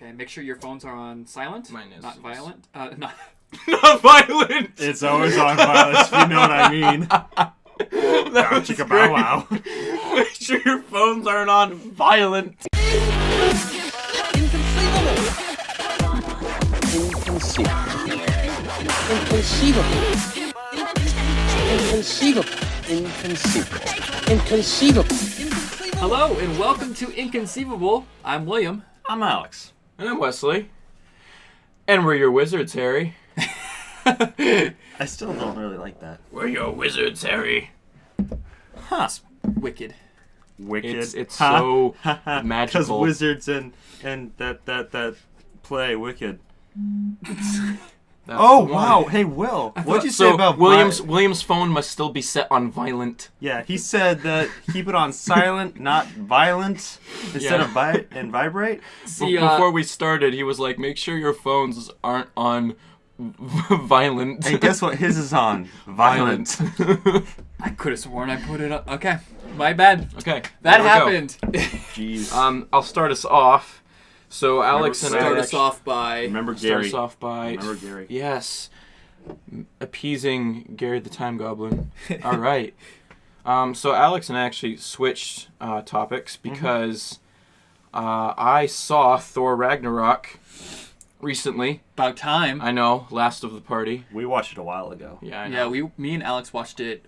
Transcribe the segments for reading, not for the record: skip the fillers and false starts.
Okay, make sure your phones are on silent. Mine is. Not violent. Not Not violent! It's always on violence, if you know what I mean. That was Chicka great. bow wow. Make sure your phones aren't on violent. Inconceivable. Hello and welcome to Inconceivable. I'm William. I'm Alex. And I'm Wesley. And we're your wizards, Harry. I still don't really like that. We're your wizards, Harry. Huh. Wicked. Wicked. It's so Because magical. wizards and that play Wicked. That's Oh, the one. wow. Hey, Will. What'd you say So about William's phone must still be set on violent. Yeah, he said that keep it on silent, not violent, instead of vibrate. See, Before we started, he was like, make sure your phones aren't on violent. And guess what his is on? Violent. I could have sworn I put it up. Okay, my bad. Okay. That there we go. happened. Jeez. I'll start us off. So Alex and I Start us off by. Remember start Gary. us off by Remember Gary. Yes, appeasing Gary the Time Goblin. All right. So Alex and I actually switched topics because I saw Thor Ragnarok recently. About time. I know, last of the party. We watched it a while ago. Yeah, I know. Yeah, me and Alex watched it.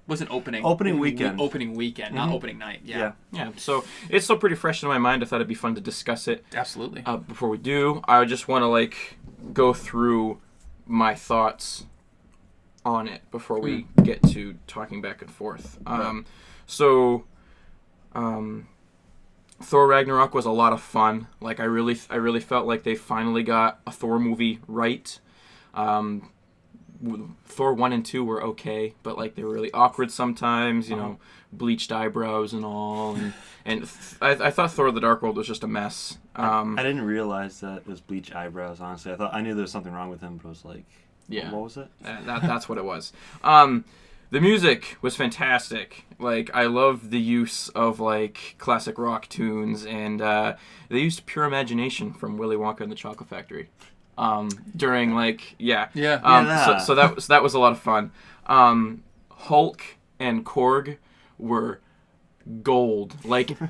Wasn't opening. Opening weekend. Opening weekend, not opening night. Yeah. Yeah, so it's still pretty fresh in my mind. I thought it'd be fun to discuss it. Absolutely. Before we do, I just want to go through my thoughts on it before we get to talking back and forth. Thor Ragnarok was a lot of fun. I really felt like they finally got a Thor movie right. Thor 1 and 2 were okay, but they were really awkward sometimes, you know, bleached eyebrows and all, and I thought Thor the Dark World was just a mess. I didn't realize that it was bleach eyebrows, honestly. I knew there was something wrong with him, but I was like, Yeah. what was it? That's what it was. The music was fantastic. I love the use of classic rock tunes, and they used Pure Imagination from Willy Wonka and the Chocolate Factory. During so that was a lot of fun. Hulk and Korg were gold.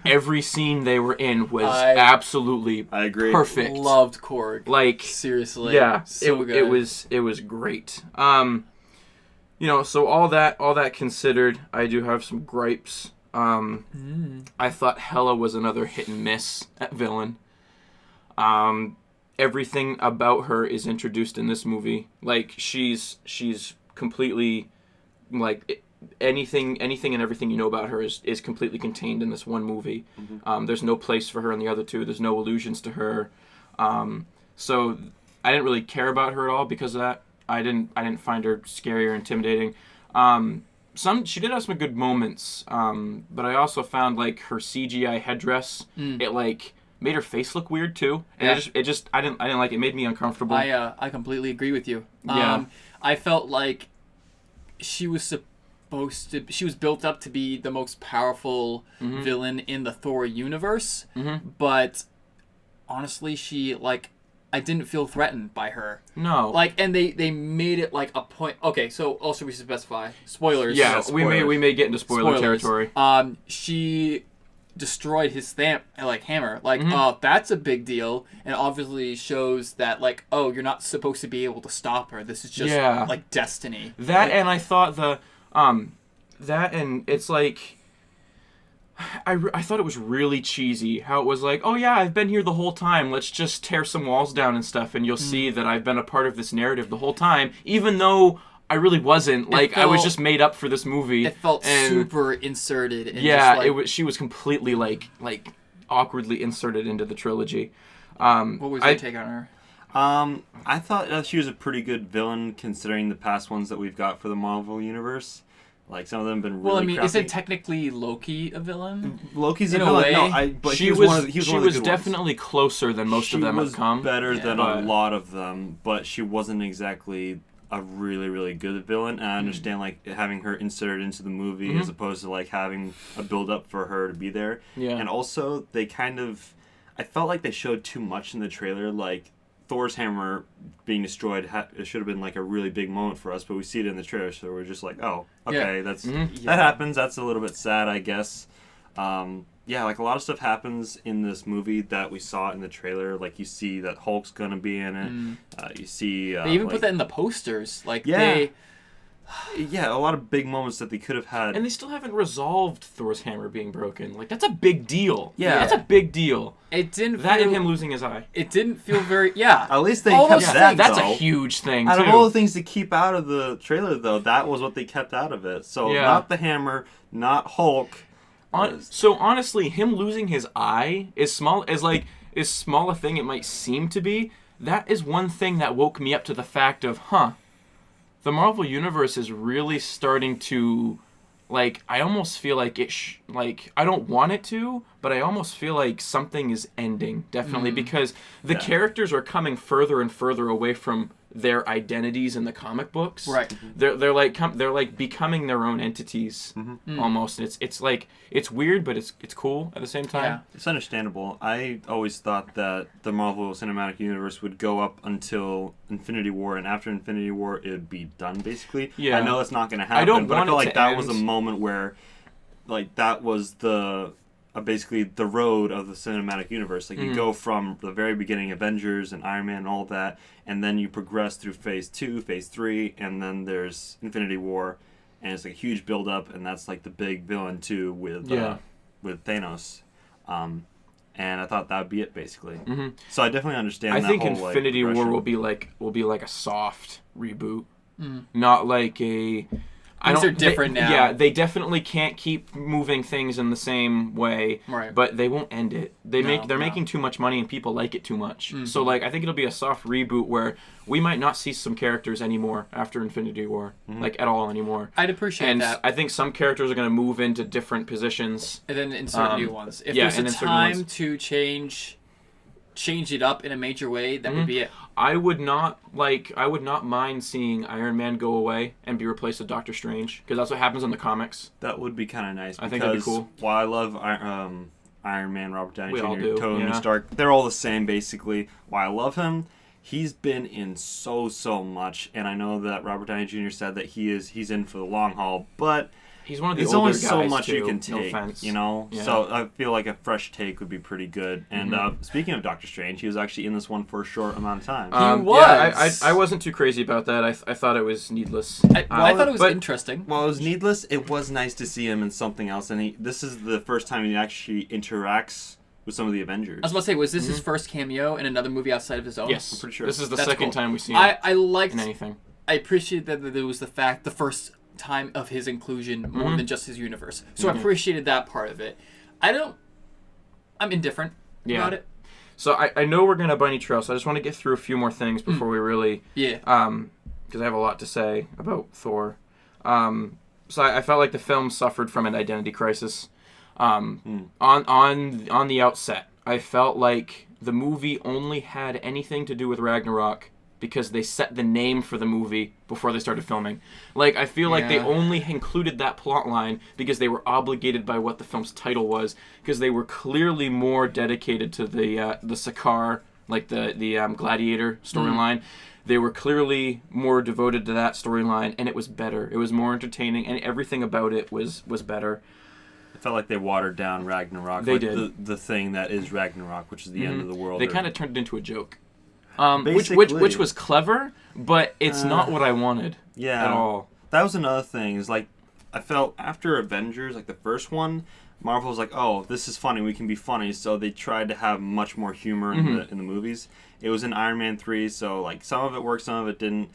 Every scene they were in was absolutely I agree. perfect. Loved Korg. Seriously. Yeah, So good. it was great. So all that considered, I do have some gripes. I thought Hela was another hit and miss at villain. Everything about her is introduced in this movie. She's completely anything and everything you know about her is completely contained in this one movie. There's no place for her in the other two. There's no allusions to her. So I didn't really care about her at all because of that. I didn't find her scary or intimidating. She did have some good moments, but I also found her CGI headdress. It made her face look weird too, and I didn't like it. It made me uncomfortable. I completely agree with you. Yeah. I felt like she was built up to be the most powerful villain in the Thor universe, but honestly, I didn't feel threatened by her. No. And they made it a point. Okay, so also we should specify spoilers. Yeah, spoilers. we may get into spoiler territory. She destroyed his hammer. That's a big deal, and obviously shows that you're not supposed to be able to stop her. This is just destiny. That and I thought it's I thought it was really cheesy how it was oh yeah, I've been here the whole time, let's just tear some walls down and stuff and you'll see that I've been a part of this narrative the whole time, even though I really wasn't. I was just made up for this movie. It felt super inserted. And she was completely awkwardly inserted into the trilogy. What was your take on her? I thought she was a pretty good villain considering the past ones that we've got for the Marvel Universe. Some of them have been really crappy. Isn't technically Loki a villain? Loki's a In villain. a way. No, but she he was one of the good ones. definitely closer than most of them have come. She was better than but a lot of them, but she wasn't exactly a really, really good villain. And I understand having her inserted into the movie as opposed to having a build up for her to be there. Yeah. And also they kind of I felt like they showed too much in the trailer. Like Thor's hammer being destroyed, it should have been like a really big moment for us, but we see it in the trailer, so we're just like, oh, okay, that happens. That's a little bit sad, I guess. Like a lot of stuff happens in this movie that we saw in the trailer. Like you see that Hulk's gonna be in it. You see they even put that in the posters. Like a lot of big moments that they could have had. And they still haven't resolved Thor's hammer being broken. Like, that's a big deal. Yeah. That's a big deal. It didn't That and him losing his eye. It didn't feel very... Yeah. At least they kept that, That's though. a huge thing, Out too. of all the things to keep out of the trailer, though, that was what they kept out of it. So, not the hammer, not Hulk. So, honestly, him losing his eye, as small a thing it might seem to be, that is one thing that woke me up to the fact of, the Marvel Universe is really starting to, like, I almost feel like I don't want it to, but I almost feel like something is ending, definitely, because the characters are coming further and further away from their identities in the comic books. Right. They're like becoming their own entities almost. And it's weird, but it's cool at the same time. Yeah. It's understandable. I always thought that the Marvel Cinematic Universe would go up until Infinity War, and after Infinity War, it would be done basically. Yeah. I know that's not going to happen, but I feel like that was a moment where, like, that was the basically the road of the cinematic universe. Like, you go from the very beginning, Avengers and Iron Man and all that, and then you progress through Phase 2, Phase 3, and then there's Infinity War, and it's like a huge build-up, and that's like the big villain too with Thanos. And I thought that would be it, basically. So I definitely understand that. I think Infinity War will be like a soft reboot, not like a... Things are different now. Yeah, they definitely can't keep moving things in the same way, right. But they won't end it. They're making too much money and people like it too much. So like I think it'll be a soft reboot where we might not see some characters anymore after Infinity War, like at all anymore. I'd appreciate that. I think some characters are going to move into different positions and then insert new ones. If there's a time to change it up in a major way, that would be it. I would not mind seeing Iron Man go away and be replaced with Doctor Strange, because that's what happens in the comics. That would be kind of nice. I think that'd be cool. While I love Iron Man, Robert Downey Jr., Tony yeah. Stark, they're all the same basically. While I love him, he's been in so much, and I know that Robert Downey Jr. said that he's in for the long haul, but he's one of the older older guys. There's only so much you can take, you know? Yeah. So I feel like a fresh take would be pretty good. And speaking of Doctor Strange, he was actually in this one for a short amount of time. He was. Yeah, I wasn't too crazy about that. I thought it was needless. I thought it was interesting. Well, it was needless. It was nice to see him in something else. And this is the first time he actually interacts with some of the Avengers. I was about to say, was this his first cameo in another movie outside of his own? Yes. I'm pretty sure. This is the second time we've seen him in anything. I appreciated that there was the first time of his inclusion more than just his universe. So I appreciated that part of it. I'm indifferent about it. So I know we're going to bunny trail, so I just want to get through a few more things before we really... Yeah. Because I have a lot to say about Thor. So I felt like the film suffered from an identity crisis. On the outset, I felt like the movie only had anything to do with Ragnarok because they set the name for the movie before they started filming. Like, I feel like they only included that plot line because they were obligated by what the film's title was, because they were clearly more dedicated to the Sakaar, like the Gladiator storyline. They were clearly more devoted to that storyline, and it was better. It was more entertaining, and everything about it was better. I felt like they watered down Ragnarok. They did. The thing that is Ragnarok, which is the end of the world. They kind of turned it into a joke. Which was clever, but it's not what I wanted at all. That was another thing. Is like, I felt after Avengers, like the first one, Marvel was like, oh, this is funny, we can be funny, so they tried to have much more humor in the movies. It was in Iron Man 3, so like some of it worked, some of it didn't.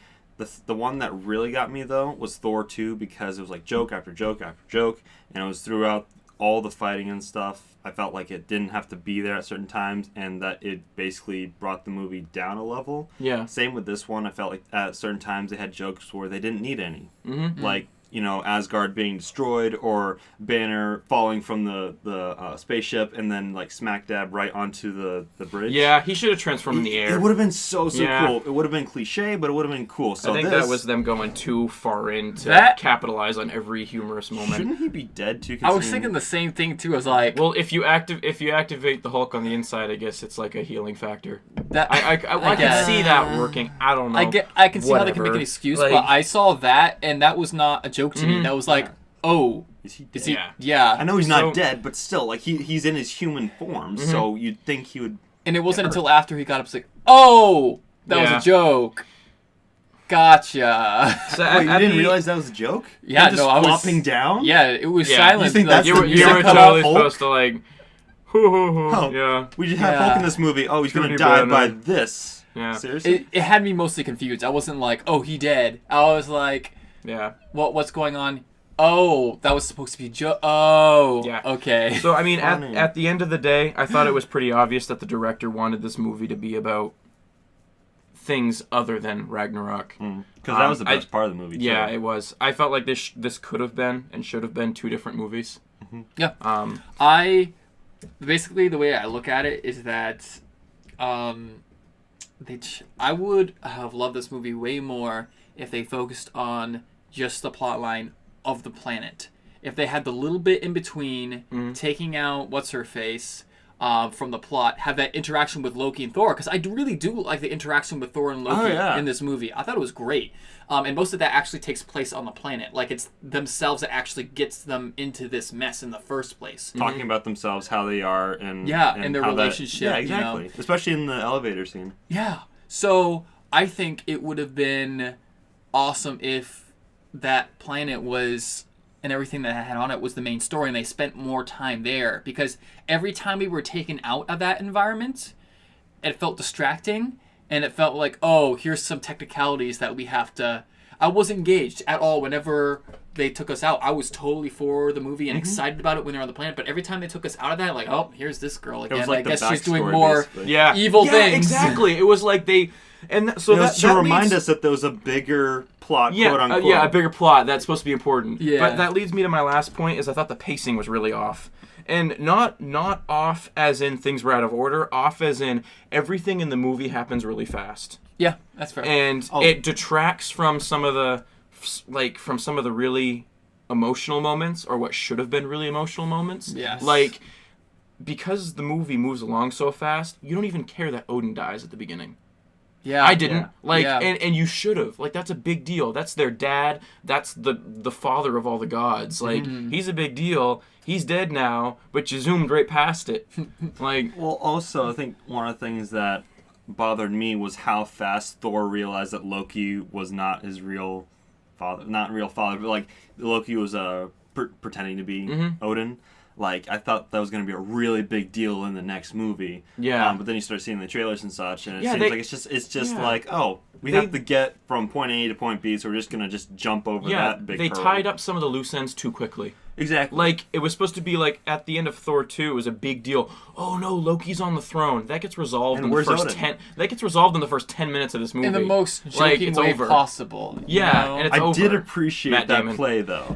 The one that really got me, though, was Thor 2, because it was like joke after joke after joke, and it was throughout all the fighting and stuff. I felt like it didn't have to be there at certain times, and that it basically brought the movie down a level. Yeah. Same with this one. I felt like at certain times they had jokes where they didn't need any. Like Asgard being destroyed or Banner falling from the spaceship and then like smack dab right onto the bridge. Yeah, he should have transformed in the air. It would have been so cool. It would have been cliche, but it would have been cool. So I think that was them going too far in to capitalize on every humorous moment. Shouldn't he be dead too? I was thinking the same thing too. I was like, well, if you activate the Hulk on the inside, I guess it's like a healing factor. I can see that working. I don't know. I can see how they can make an excuse, but I saw that and that was not a joke to me. That was like, oh, is he dead? Yeah. I know he's not dead, but still, like he's in his human form, so you'd think he would. And it wasn't until after he got up, it's like, oh, that was a joke. Gotcha. So wait, you didn't realize that was a joke? Yeah, no, I was flopping down. Yeah, it was silent. You think that's you were totally supposed to like. Yeah. We just have Hulk in this movie. Oh, he's gonna die by this. Yeah. Seriously. It had me mostly confused. I wasn't like, oh, he dead. I was like, yeah. What's going on? Oh, that was supposed to be Oh, yeah. Okay. So I mean, at the end of the day, I thought it was pretty obvious that the director wanted this movie to be about things other than Ragnarok. Because that was the best part of the movie, too. Yeah, it was. I felt like this could have been and should have been two different movies. Mm-hmm. Yeah. Basically, the way I look at it is that I would have loved this movie way more if they focused on just the plot line of the planet. If they had the little bit in between, taking out what's-her-face from the plot, have that interaction with Loki and Thor, because I really do like the interaction with Thor and Loki in this movie. I thought it was great. And most of that actually takes place on the planet. Like, it's themselves that actually gets them into this mess in the first place. Talking about themselves, how they are, and their relationship. Yeah, exactly. Especially in the elevator scene. Yeah. So, I think it would have been awesome if that planet was... and everything that I had on it was the main story, and they spent more time there. Because every time we were taken out of that environment, it felt distracting, and it felt like, oh, here's some technicalities that we have to... I wasn't engaged at all whenever they took us out. I was totally for the movie and excited about it when they're on the planet, but every time they took us out of that, like, oh, here's this girl again. Like I guess she's doing backstory, more evil things. Exactly. It was like they... And so that to remind us that there was a bigger plot, quote unquote. A bigger plot that's supposed to be important. Yeah. But that leads me to my last point: is I thought the pacing was really off, and not off as in things were out of order, off as in everything in the movie happens really fast. Yeah, that's fair. And it detracts from some of the really emotional moments, or what should have been really emotional moments. Yes. Like, because the movie moves along so fast, you don't even care that Odin dies at the beginning. Yeah, I didn't. And you should have. Like, that's a big deal. That's their dad. That's the father of all the gods. Like, he's a big deal. He's dead now, but you zoomed right past it. Like, well, also, I think one of the things that bothered me was how fast Thor realized that Loki was not his real father. Not real father, but, like, Loki was pretending to be Odin. Like, I thought that was going to be a really big deal in the next movie. Yeah. But then you start seeing the trailers and such, and it seems like it's just like, oh, we have to get from point A to point B, so we're just going to just jump over that big hurdle. They tied up some of the loose ends too quickly. Exactly. Like, it was supposed to be like, at the end of Thor 2, it was a big deal. Oh no, Loki's on the throne. That gets resolved in the first 10 minutes of this movie. In the most joking way possible. Yeah, and it's over. I did appreciate that play, though.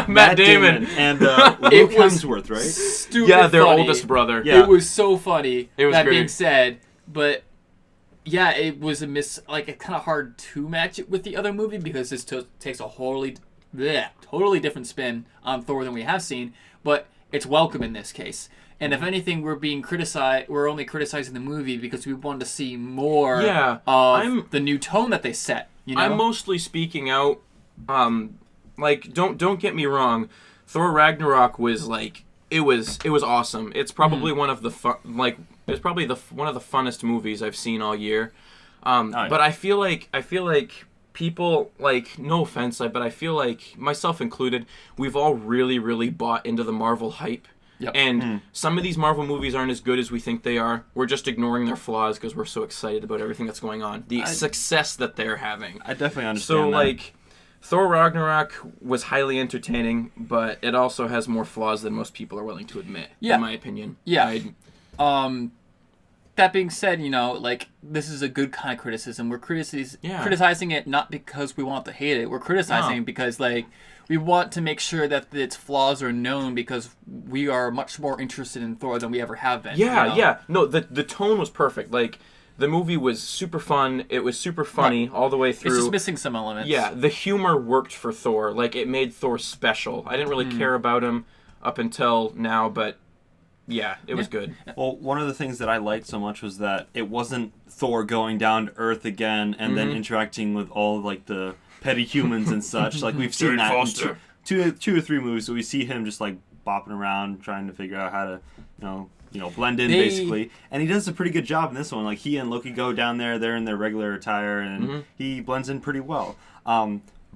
Matt Damon. And Luke Hemsworth, right? Stupid their funny. oldest brother. Yeah. It was so funny. It was that great. being said, but yeah, it was it's kind of hard to match it with the other movie because this takes a totally different spin on Thor than we have seen, but it's welcome in this case. And if anything, we're only criticizing the movie because we wanted to see more of the new tone that they set. You know? I'm mostly speaking out. Don't get me wrong. Thor Ragnarok was it was awesome. It's probably one of the it's probably one of the funnest movies I've seen all year. But I feel like people, no offense, but I feel like, myself included, we've all really, really bought into the Marvel hype. Yep. And some of these Marvel movies aren't as good as we think they are. We're just ignoring their flaws because we're so excited about everything that's going on. The success that they're having. I definitely understand that. Thor Ragnarok was highly entertaining, but it also has more flaws than most people are willing to admit, in my opinion. Yeah. that being said, like, this is a good kind of criticism. We're criticizing it not because we want to hate it. We're criticizing it because, like, we want to make sure that its flaws are known because we are much more interested in Thor than we ever have been. Yeah. No, the tone was perfect. Like, the movie was super fun. It was super funny all the way through. It's just missing some elements. Yeah, the humor worked for Thor. Like, it made Thor special. I didn't really care about him up until now, but yeah, it was good. Well, one of the things that I liked so much was that it wasn't Thor going down to Earth again and then interacting with all, like, the petty humans and such. Like, we've seen that in two or three movies, so we see him just, like, bopping around trying to figure out how to, blend in, basically. And he does a pretty good job in this one. Like, he and Loki go down there, they're in their regular attire, and he blends in pretty well.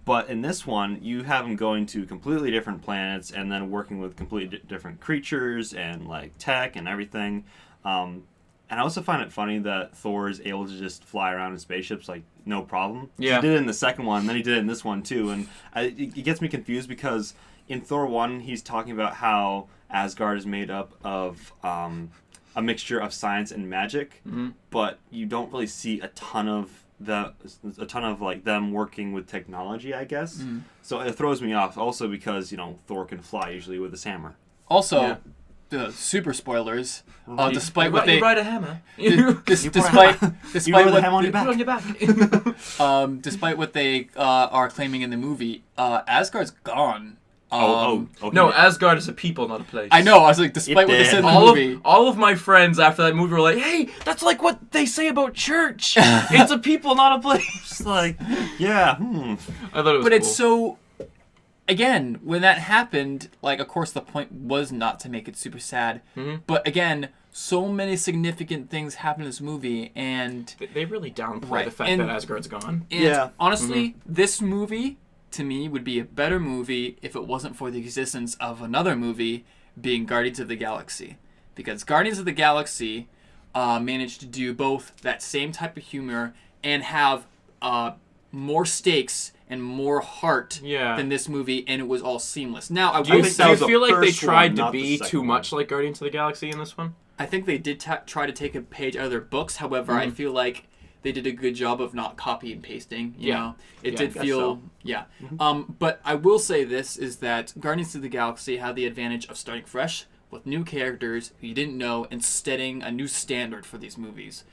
But in this one, you have him going to completely different planets and then working with completely different creatures and, like, tech and everything. And I also find it funny that Thor is able to just fly around in spaceships, like, no problem. Yeah. He did it in the second one, and then he did it in this one, too. And it gets me confused because in Thor 1, he's talking about how Asgard is made up of a mixture of science and magic, but you don't really see a ton of like them working with technology, I guess. So it throws me off. Also because Thor can fly usually with his hammer. Also, the super spoilers. Despite what they ride a hammer. Despite what the hammer on your back. Despite what they are claiming in the movie, Asgard's gone. Okay. No, Asgard is a people, not a place. I know. I was like, despite what they said in the movie, all of my friends after that movie were like, "Hey, that's like what they say about church. It's a people, not a place." Just like, yeah. I thought it was. But it's so. Again, when that happened, like, of course, the point was not to make it super sad. But again, so many significant things happen in this movie, and they really downplay the fact that Asgard's gone. And honestly, this movie, to me, would be a better movie if it wasn't for the existence of another movie being Guardians of the Galaxy. Because Guardians of the Galaxy managed to do both that same type of humor and have more stakes and more heart than this movie, and it was all seamless. Now, do you feel like they tried to be too much like Guardians of the Galaxy in this one? I think they did try to take a page out of their books. However, I feel like they did a good job of not copy and pasting. You know, it did feel But I will say this is that Guardians of the Galaxy had the advantage of starting fresh with new characters who you didn't know and setting a new standard for these movies.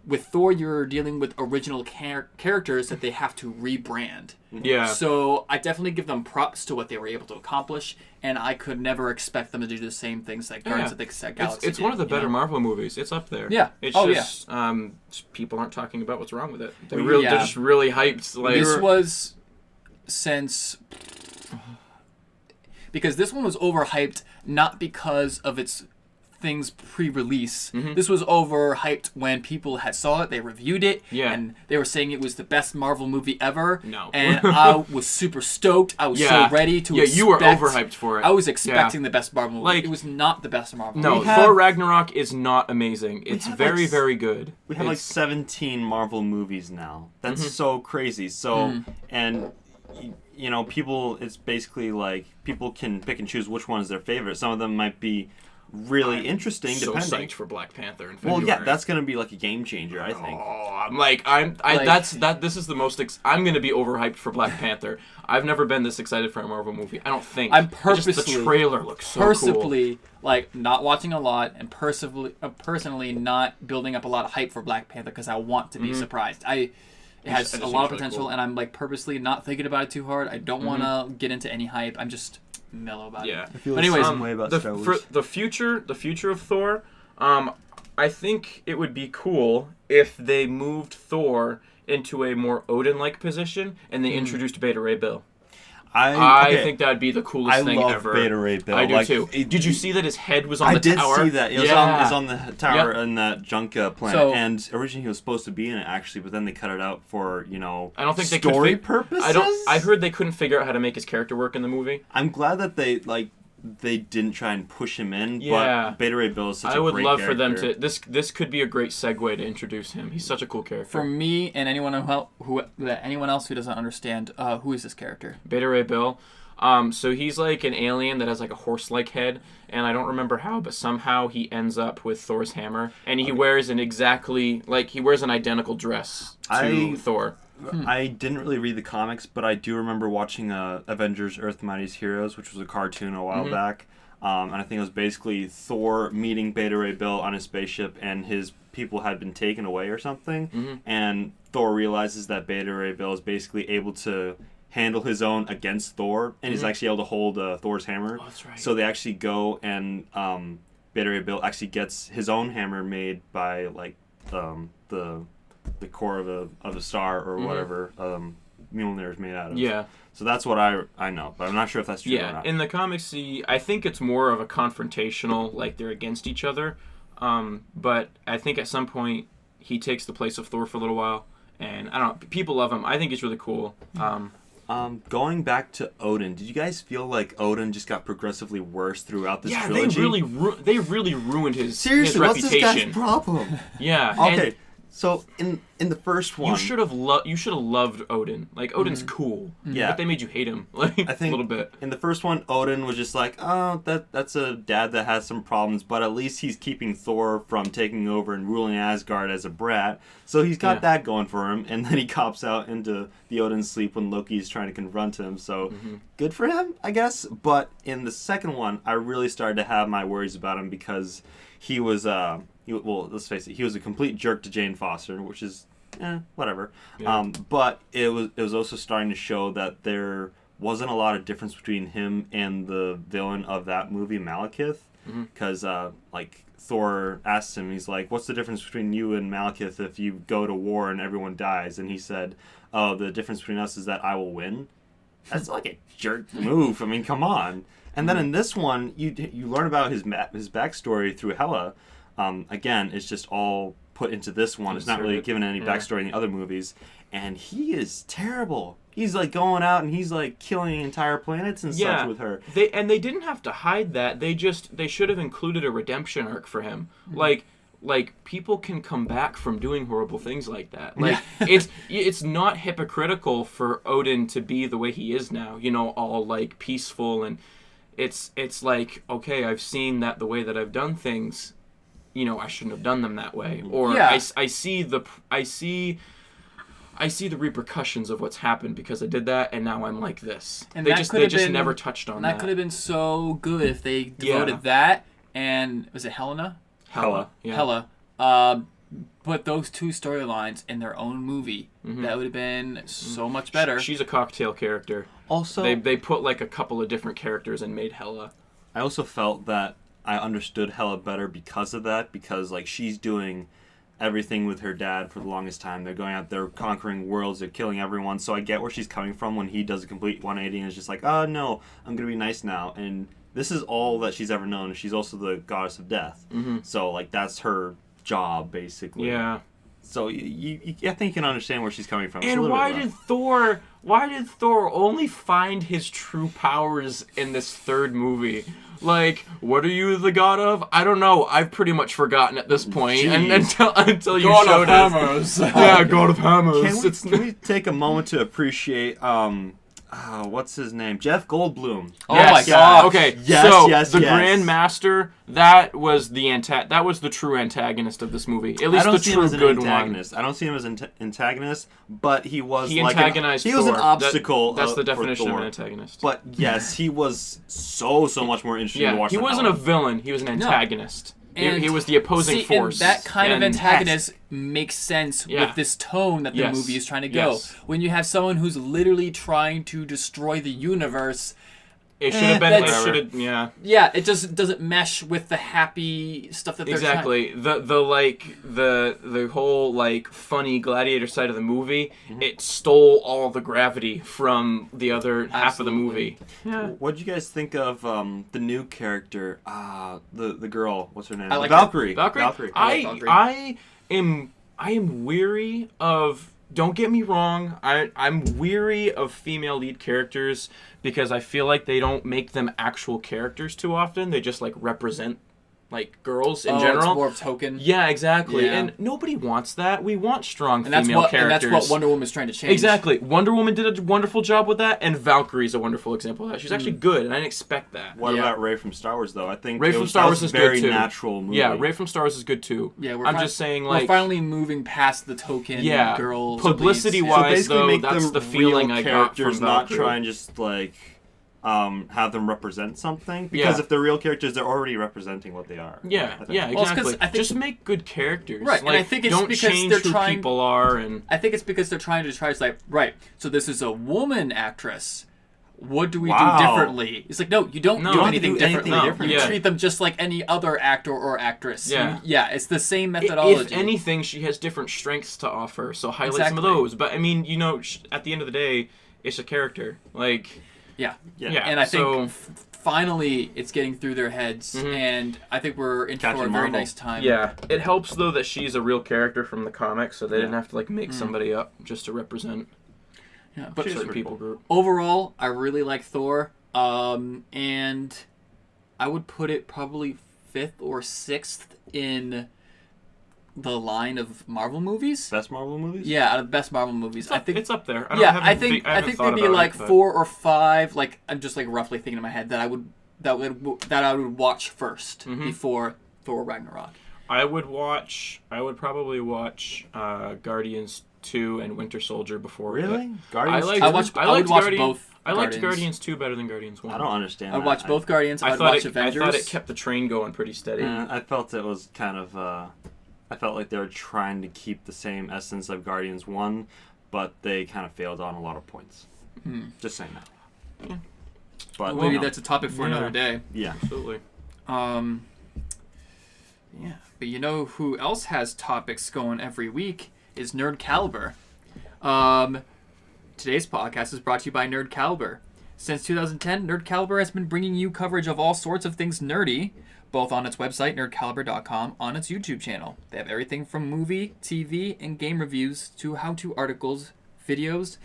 With Thor, you're dealing with original characters that they have to rebrand. Yeah. So I definitely give them props to what they were able to accomplish, and I could never expect them to do the same things that Guardians of the Galaxy It's one of the better Marvel movies. It's up there. Yeah. It's just people aren't talking about what's wrong with it. They're just really hyped. Like, this was because this one was overhyped, not because of its things pre-release. This was overhyped when people had saw it, they reviewed it, and they were saying it was the best Marvel movie ever. No. And I was super stoked. I was so ready to expect. You were overhyped for it. I was expecting the best Marvel movie. Like, it was not the best Marvel movie. No, Thor Ragnarok is not amazing. It's very, very good. We have like 17 Marvel movies now. That's so crazy. So, and people, it's basically like, people can pick and choose which one is their favorite. Some of them might be really interesting, so depending. Psyched for Black Panther in February. Well, yeah, that's gonna be like a game changer, I think. This is the most. I'm gonna be overhyped for Black Panther. I've never been this excited for a Marvel movie. I don't think. I'm purposely just the trailer looks so cool. Like, not watching a lot and personally not building up a lot of hype for Black Panther because I want to be surprised. It has a lot of potential, cool. And I'm like purposely not thinking about it too hard. I don't want to get into any hype. I'm just mellow about it. I feel but anyways, way about for the future of Thor, I think it would be cool if they moved Thor into a more Odin-like position and they introduced Beta Ray Bill. I think that would be the coolest thing ever. I love Beta Ray Bill. I do too. Did you see that his head was on the tower? I did see that. It was on the tower in that junk planet. And originally he was supposed to be in it, actually, but then they cut it out for, I don't think story purposes? I heard they couldn't figure out how to make his character work in the movie. I'm glad that they didn't try and push him in, but Beta Ray Bill is such a great character. I would love for them to... This could be a great segue to introduce him. He's such a cool character. For me and anyone else who doesn't understand, who is this character? Beta Ray Bill. So he's like an alien that has like a horse-like head, and I don't remember how, but somehow he ends up with Thor's hammer, and he wears an identical dress to Thor. I didn't really read the comics, but I do remember watching Avengers: Earth's Mightiest Heroes, which was a cartoon a while back. And I think it was basically Thor meeting Beta Ray Bill on his spaceship, and his people had been taken away or something. And Thor realizes that Beta Ray Bill is basically able to handle his own against Thor, and he's actually able to hold Thor's hammer. Oh, that's right. So they actually go and Beta Ray Bill actually gets his own hammer made by like the core of a star or whatever Mjolnir is made out of. Yeah. So that's what I know, but I'm not sure if that's true or not. In the comics, I think it's more of a confrontational, like they're against each other. But I think at some point he takes the place of Thor for a little while, and I don't know, people love him. I think he's really cool. Going back to Odin, did you guys feel like Odin just got progressively worse throughout this trilogy? Yeah, they really ruined his Seriously, his reputation. What's this guy's problem? Yeah. Okay. So in the first one, you should have loved Odin. Like Odin's cool. Yeah. But they made you hate him. Like I think a little bit. In the first one, Odin was just like, oh, that's a dad that has some problems, but at least he's keeping Thor from taking over and ruling Asgard as a brat. So he's got that going for him, and then he cops out into the Odin's sleep when Loki's trying to confront him. So good for him, I guess. But in the second one, I really started to have my worries about him because he was well, let's face it, he was a complete jerk to Jane Foster, which is, whatever. Yeah. But it was also starting to show that there wasn't a lot of difference between him and the villain of that movie, Malekith. Because, like, Thor asked him, he's like, what's the difference between you and Malekith if you go to war and everyone dies? And he said, oh, the difference between us is that I will win. That's like a jerk move. I mean, come on. And then in this one, you learn about his backstory through Hela. Again, it's just all put into this one. It's not really given any backstory in the other movies. And he is terrible. He's like going out and he's like killing entire planets and such with her. They didn't have to hide that. They should have included a redemption arc for him. Like people can come back from doing horrible things like that. Like it's not hypocritical for Odin to be the way he is now, all like peaceful, and it's like, okay, I've seen that the way that I've done things, I shouldn't have done them that way. Or I see the repercussions of what's happened because I did that, and now I'm like this. And they just never touched on that. That could have been so good if they devoted that and was it Helena? Hela. Yeah. Hela. Put those two storylines in their own movie. That would have been so much better. She's a cocktail character. Also, they put like a couple of different characters and made Hela. I also felt that I understood Hela better because of that, because like she's doing everything with her dad for the longest time. They're going out there conquering worlds, they're killing everyone, so I get where she's coming from when he does a complete 180 and is just like, oh no, I'm gonna be nice now. And this is all that she's ever known. She's also the goddess of death. So like that's her job basically. Yeah. So I think you can understand where she's coming from. And why did Thor only find his true powers in this third movie? Like, what are you the god of? I don't know. I've pretty much forgotten at this point. And until you showed us. Yeah, God of Hammers. Can we take a moment to appreciate what's his name? Jeff Goldblum. Oh my god. Okay. Yes. Grand Master, that was the true antagonist of this movie. At least the true good one. I don't see him as an antagonist, but he was antagonized he was an obstacle. That's the definition of an antagonist. But yes, he was so much more interesting to watch. He wasn't a villain. He was an antagonist. He was the opposing force. And that kind of antagonist makes sense with this tone that the movie is trying to go. When you have someone who's literally trying to destroy the universe, it should have been. Yeah, it just doesn't mesh with the happy stuff that they're trying. The whole like funny gladiator side of the movie. It stole all the gravity from the other half of the movie. Yeah. What did you guys think of the new character? The girl. What's her name? I like Valkyrie. Valkyrie. I am weary of. Don't get me wrong, I'm weary of female lead characters because I feel like they don't make them actual characters too often. They just like represent like girls in It's general. more of token. Yeah, exactly. Yeah. And nobody wants that. We want strong And female characters. And that's what Wonder Woman's trying to change. Exactly. Wonder Woman did a wonderful job with that, and Valkyrie's a wonderful example of that. She's actually good, and I didn't expect that. What about Rey from Star Wars, though? I think Rey from Star Wars is very good too. natural movie. Yeah, Rey from Star Wars is good too. Yeah, I'm just saying, like, we're finally moving past the token girl. Publicity-wise, so basically though, make that's them the feeling real I got from characters, not Valkyrie. try and just like have them represent something. Because if they're real characters, they're already representing what they are. Yeah, I think. yeah, Well, it's 'cause exactly. I think- Just make good characters. Right, Like, and I think it's don't because change they're who trying- people are, and I think it's because they're trying to like, right, so this is a woman actress. What do we Wow. do differently? It's like, no, you don't do anything differently. different. You Yeah. treat them just like any other actor or actress. Yeah. It's the same methodology. if anything, she has different strengths to offer, so highlight some of Exactly. those. But, I mean, at the end of the day, it's a character. Like, Yeah. yeah. And I think so, finally it's getting through their heads, and I think we're in for a Captain very Marvel. nice time. yeah. It helps, though, that she's a real character from the comics, so they didn't have to, like, make somebody up just to represent Yeah, but a certain people group. overall, I really like Thor, and I would put it probably 5th or 6th in the line of Marvel movies. Best Marvel movies? Yeah, out of the best Marvel movies. I think it's up there. I think haven't maybe thought like about it, 4 or 5. Like I'm just like roughly thinking in my head that I would watch first before Thor Ragnarok. I would probably watch Guardians 2 and Winter Soldier before. Really? I Guardians? liked, I would liked watch Guardians, both. I liked Guardians. Guardians 2 better than Guardians 1. I don't understand. I'd watch both Guardians. I'd watch Avengers. I thought it kept the train going pretty steady. I felt it was kind of. I felt like they were trying to keep the same essence of Guardians 1, but they kind of failed on a lot of points. Just saying that. Yeah. But Maybe you know, that's a topic for another day. Yeah. Absolutely. Yeah, but you know who else has topics going every week is Nerd Caliber. Today's podcast is brought to you by Nerd Caliber. Since 2010, Nerd Caliber has been bringing you coverage of all sorts of things nerdy, both on its website, nerdcaliber.com, on its YouTube channel. They have everything from movie, TV, and game reviews to how-to articles, videos,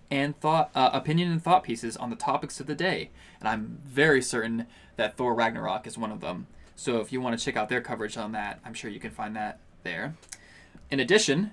and opinion and thought pieces on the topics of the day. And I'm very certain that Thor Ragnarok is one of them. So if you want to check out their coverage on that, I'm sure you can find that there. In addition,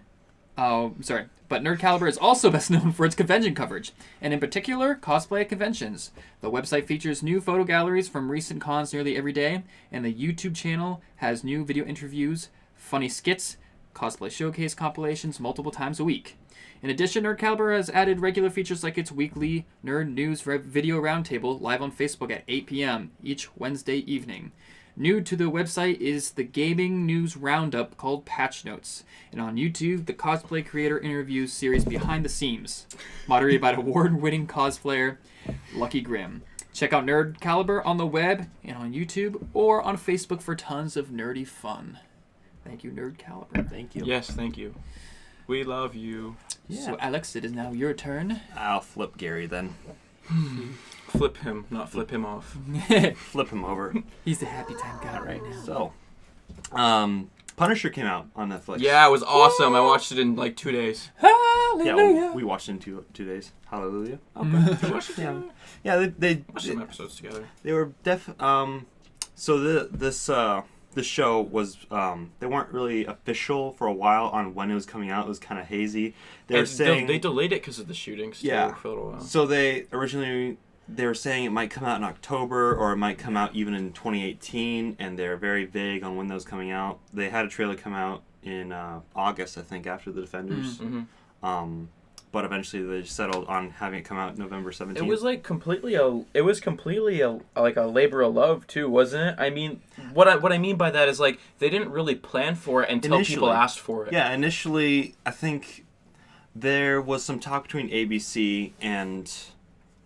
but Nerd Caliber is also best known for its convention coverage, and in particular, cosplay at conventions. The website features new photo galleries from recent cons nearly every day, and the YouTube channel has new video interviews, funny skits, cosplay showcase compilations multiple times a week. In addition, Nerd Caliber has added regular features like its weekly Nerd News Video Roundtable live on Facebook at 8 p.m. each Wednesday evening. New to the website is the gaming news roundup called Patch Notes, and on YouTube, the cosplay creator interviews series Behind the Scenes, moderated by award-winning cosplayer Lucky Grimm. Check out Nerd Caliber on the web and on YouTube or on Facebook for tons of nerdy fun. Thank you, Nerd Caliber. Thank you. Yes, thank you. We love you. Yeah. So, Alex, it is now your turn. I'll flip Gary then. Flip him, not flip him off. Flip him over. He's the happy time guy right now. So, Punisher came out on Netflix. Yeah, it was awesome. I watched it in like 2 days. Hallelujah. Yeah, we watched it in 2 days. Hallelujah. Okay. Yeah. Yeah, they Watched some episodes together. They were so this show was they weren't really official for a while on when it was coming out. It was kind of hazy. They were saying they delayed it because of the shootings. Too, Yeah. for a little while. So they were saying it might come out in October or it might come out even in 2018, and they're very vague on when that was coming out. They had a trailer come out in August, I think, afher the Defenders. But eventually they settled on having it come out November 17th. It was like completely a labor of love too, wasn't it? I mean, what I mean by that is like they didn't really plan for it until people asked for it. Yeah, initially I think there was some talk between ABC and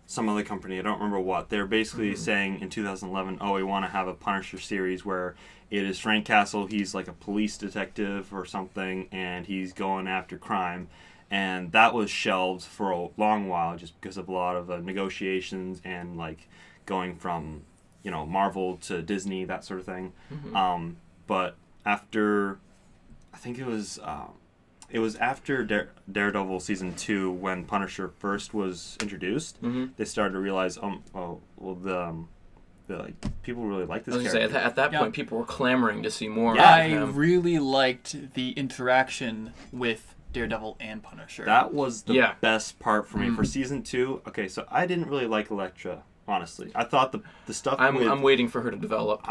some other company. I don't remember what. They were basically saying in 2011, we want to have a Punisher series where it is Frank Castle. He's like a police detective or something, and he's going after crime. And that was shelved for a long while just because of a lot of negotiations and like going from, Marvel to Disney, that sort of thing. But after, I think it was after Daredevil season 2 when Punisher first was introduced. They started to realize, people really like this I was gonna character. say, at that point, people were clamoring to see more Yeah. of I him. really liked the interaction with Daredevil and Punisher. That was the best part for me Mm-hmm. for season 2. Okay, so I didn't really like Elektra, honestly. I thought the stuff I'm waiting for her to develop.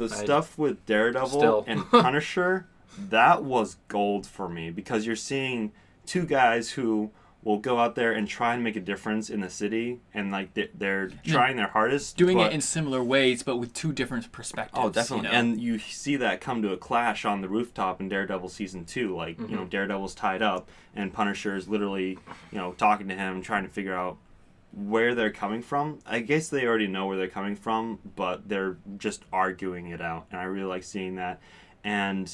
stuff with Daredevil and Punisher, that was gold for me, because you're seeing two guys who will go out there and try and make a difference in the city, and like they're trying their hardest, doing it in similar ways, but with two different perspectives. Oh, definitely. You know? And you see that come to a clash on the rooftop in Daredevil season 2. Like, you know, Daredevil's tied up, and Punisher is literally, you know, talking to him, trying to figure out where they're coming from. I guess they already know where they're coming from, but they're just arguing it out. And I really like seeing that. And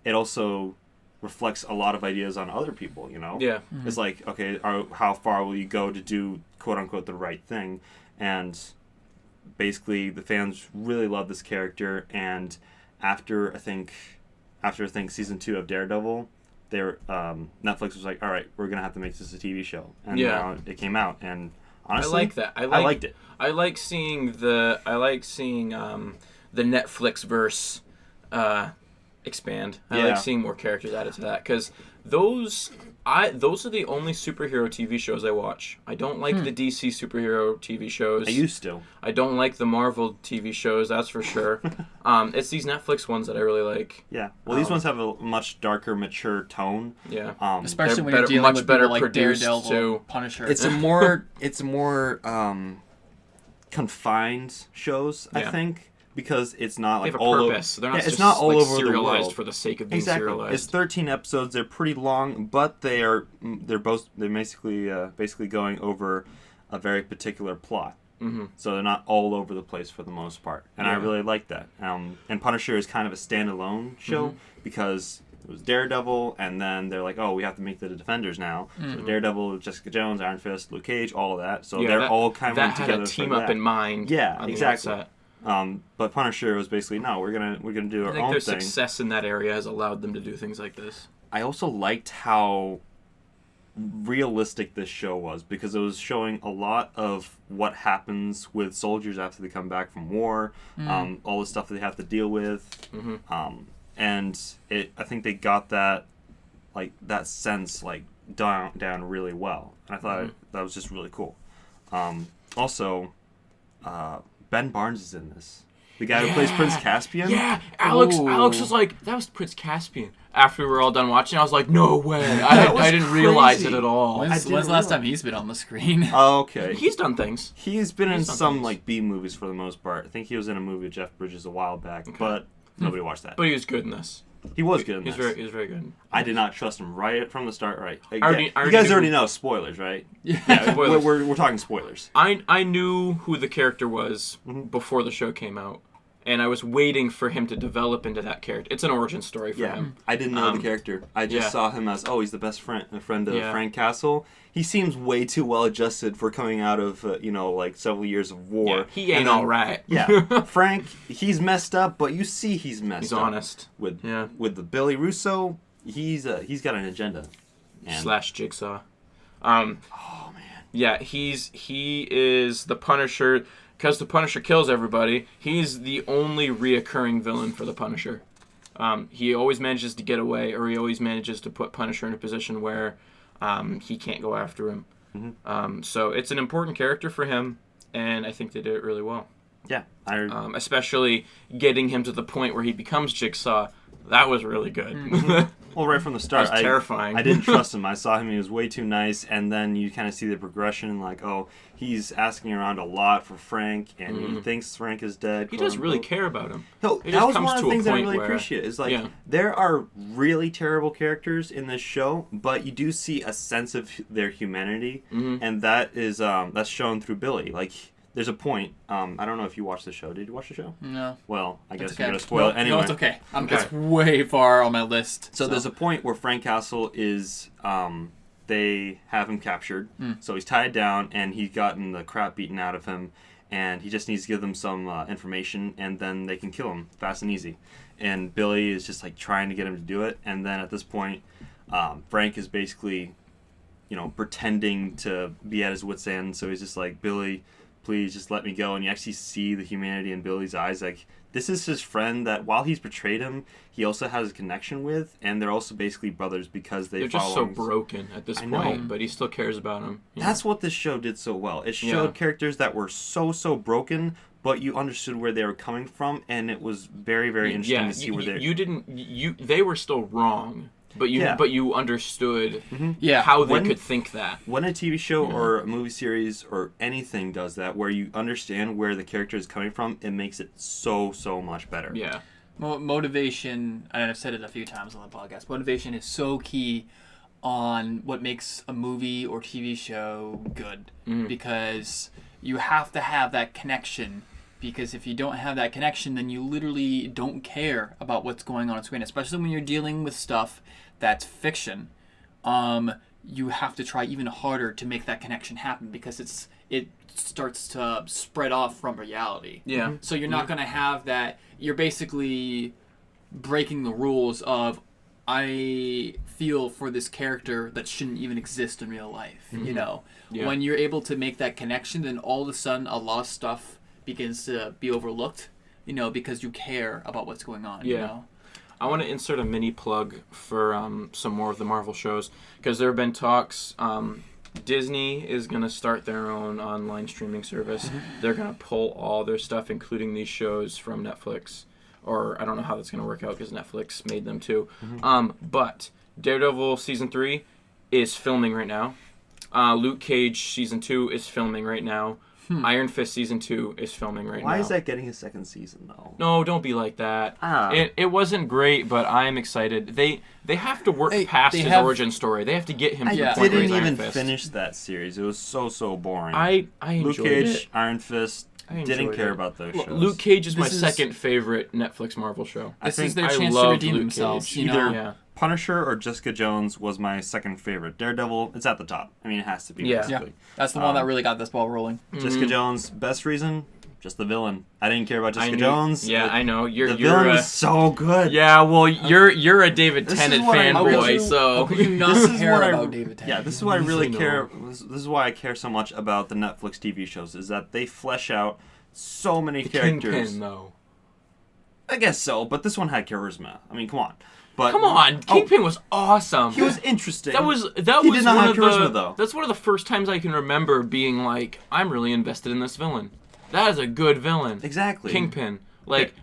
it also reflects a lot of ideas on other people, you know? Yeah. It's like, okay, how far will you go to do, quote-unquote, the right thing? And basically, the fans really love this character, and after I think season 2 of Daredevil, Netflix was like, all right, we're going to have to make this a TV show. And now it came out, and honestly, I like that. I liked it. I like seeing the Netflix verse expand. I like seeing more characters added to that, because those are the only superhero TV shows I watch. I don't like the DC superhero TV shows. I used to. I don't like the Marvel TV shows, that's for sure. It's these Netflix ones that I really like. Yeah. Well, these ones have a much darker, mature tone. Yeah. Especially when better, you're dealing much with better people like produced Daredevil, too. Punisher. It's a more confined shows, I think, because it's not like they have a all purpose. over. They're not it's just not all like over the serialized world for the sake of being exactly. serialized. It's 13 episodes. They're pretty long, but they're basically going over a very particular plot. Mm-hmm. So they're not all over the place for the most part, and I really like that. And Punisher is kind of a standalone show because it was Daredevil, and then they're like, oh, we have to make the Defenders now. So Daredevil, Jessica Jones, Iron Fist, Luke Cage, all of that. So they're all kind of together. That had a team up in mind. Yeah, on exactly. The outset. But Punisher was basically, no, we're gonna do our own thing. I think their success in that area has allowed them to do things like this. I also liked how realistic this show was, because it was showing a lot of what happens with soldiers after they come back from war, all the stuff that they have to deal with, and I think they got that sense down really well, and I thought that was just really cool. Also, Ben Barnes is in this. The guy who plays Prince Caspian? Yeah, Alex was like, that was Prince Caspian. After we were all done watching, I was like, no way. I didn't realize it at all. When's the last time he's been on the screen? Oh, okay. He's done things. He's been in some B movies for the most part. I think he was in a movie with Jeff Bridges a while back, but nobody watched that. But he was good in this. He was good in this. He was very good. I did not trust him right from the start. Right, I you already guys knew. already know spoilers, right? Yeah, spoilers. We're talking spoilers. I knew who the character was before the show came out, and I was waiting for him to develop into that character. It's an origin story for him. I didn't know the character. I just saw him as, he's the best friend of Frank Castle. He seems way too well adjusted for coming out of several years of war. Yeah, he ain't all right. Yeah, Frank, he's messed up, but you see he's messed He's up. honest. With the Billy Russo, he's got an agenda. / Jigsaw. Oh man. Yeah, he is the Punisher. Because the Punisher kills everybody, he's the only reoccurring villain for the Punisher. He always manages to get away, or he always manages to put Punisher in a position where he can't go after him. Mm-hmm. So it's an important character for him, and I think they did it really well. Yeah. Especially getting him to the point where he becomes Jigsaw. That was really good. Mm-hmm. Well, right from the start, That was terrifying. I didn't trust him. I saw him; he was way too nice, and then you kind of see the progression. He's asking around a lot for Frank, and he thinks Frank is dead. He does really care about him. No, that was one of the things I really appreciate. Is there are really terrible characters in this show, but you do see a sense of their humanity, and that is that's shown through Billy. There's a point. I don't know if you watched the show. Did you watch the show? No. Well, I guess okay. I'm gonna spoil it anyway. No, it's okay. It's way far on my list. So there's a point where Frank Castle is. They have him captured, so he's tied down, and he's gotten the crap beaten out of him, and he just needs to give them some information, and then they can kill him fast and easy. And Billy is just trying to get him to do it, and then at this point, Frank is basically, pretending to be at his wit's end. So he's just like, Billy, please just let me go. And you actually see the humanity in Billy's eyes. Like, this is his friend that while he's betrayed him, he also has a connection with, and they're also basically brothers because they're just so broken at this point, but he still cares about him. That's what this show did so well. It showed characters that were so broken, but you understood where they were coming from, and it was very, very interesting to see where they were still wrong. But you understood how they could think that. When a TV show or a movie series or anything does that, where you understand where the character is coming from, it makes it so much better. Yeah. Motivation, and I've said it a few times on the podcast, motivation is so key on what makes a movie or TV show good. Because you have to have that connection. Because if you don't have that connection, then you literally don't care about what's going on screen, especially when you're dealing with stuff that's fiction. You have to try even harder to make that connection happen because it starts to spread off from reality. Yeah. So you're not going to have that. You're basically breaking the rules of, I feel for this character that shouldn't even exist in real life. You know, when you're able to make that connection, then all of a sudden a lot of stuff begins to be overlooked, you know, because you care about what's going on. You know? I want to insert a mini plug for some more of the Marvel shows, because there have been talks. Disney is going to start their own online streaming service. They're going to pull all their stuff, including these shows, from Netflix. Or I don't know how that's going to work out because Netflix made them too. But Daredevil Season 3 is filming right now. Luke Cage Season 2 is filming right now. Iron Fist Season 2 is filming right now. Why is that getting a second season, though? No, don't be like that. It wasn't great, but I'm excited. They have to work past his origin story. They have to get him to the point where he's Iron Fist. I didn't even finish that series. It was so boring. I enjoyed Luke Cage, it. Iron Fist, didn't care about those shows. Luke Cage is my second favorite Netflix Marvel show. This is their chance to redeem themselves. Either Punisher or Jessica Jones was my second favorite. Daredevil, it's at the top. I mean, it has to be. Basically. That's the one that really got this ball rolling. Jessica Jones, best reason, just the villain. I didn't care about Jessica Jones. Yeah, I know. The villain was so good. Yeah, well, you're a David Tennant fanboy, so how could you not care about David Tennant? Yeah, this is why I really care. This is why I care so much about the Netflix TV shows, is that they flesh out so many characters. Kingpin, though. I guess so, but this one had charisma. I mean, come on. But come on, Kingpin was awesome. He was interesting. He did not have charisma, though. That's one of the first times I can remember being like, I'm really invested in this villain. That is a good villain. Exactly. Kingpin.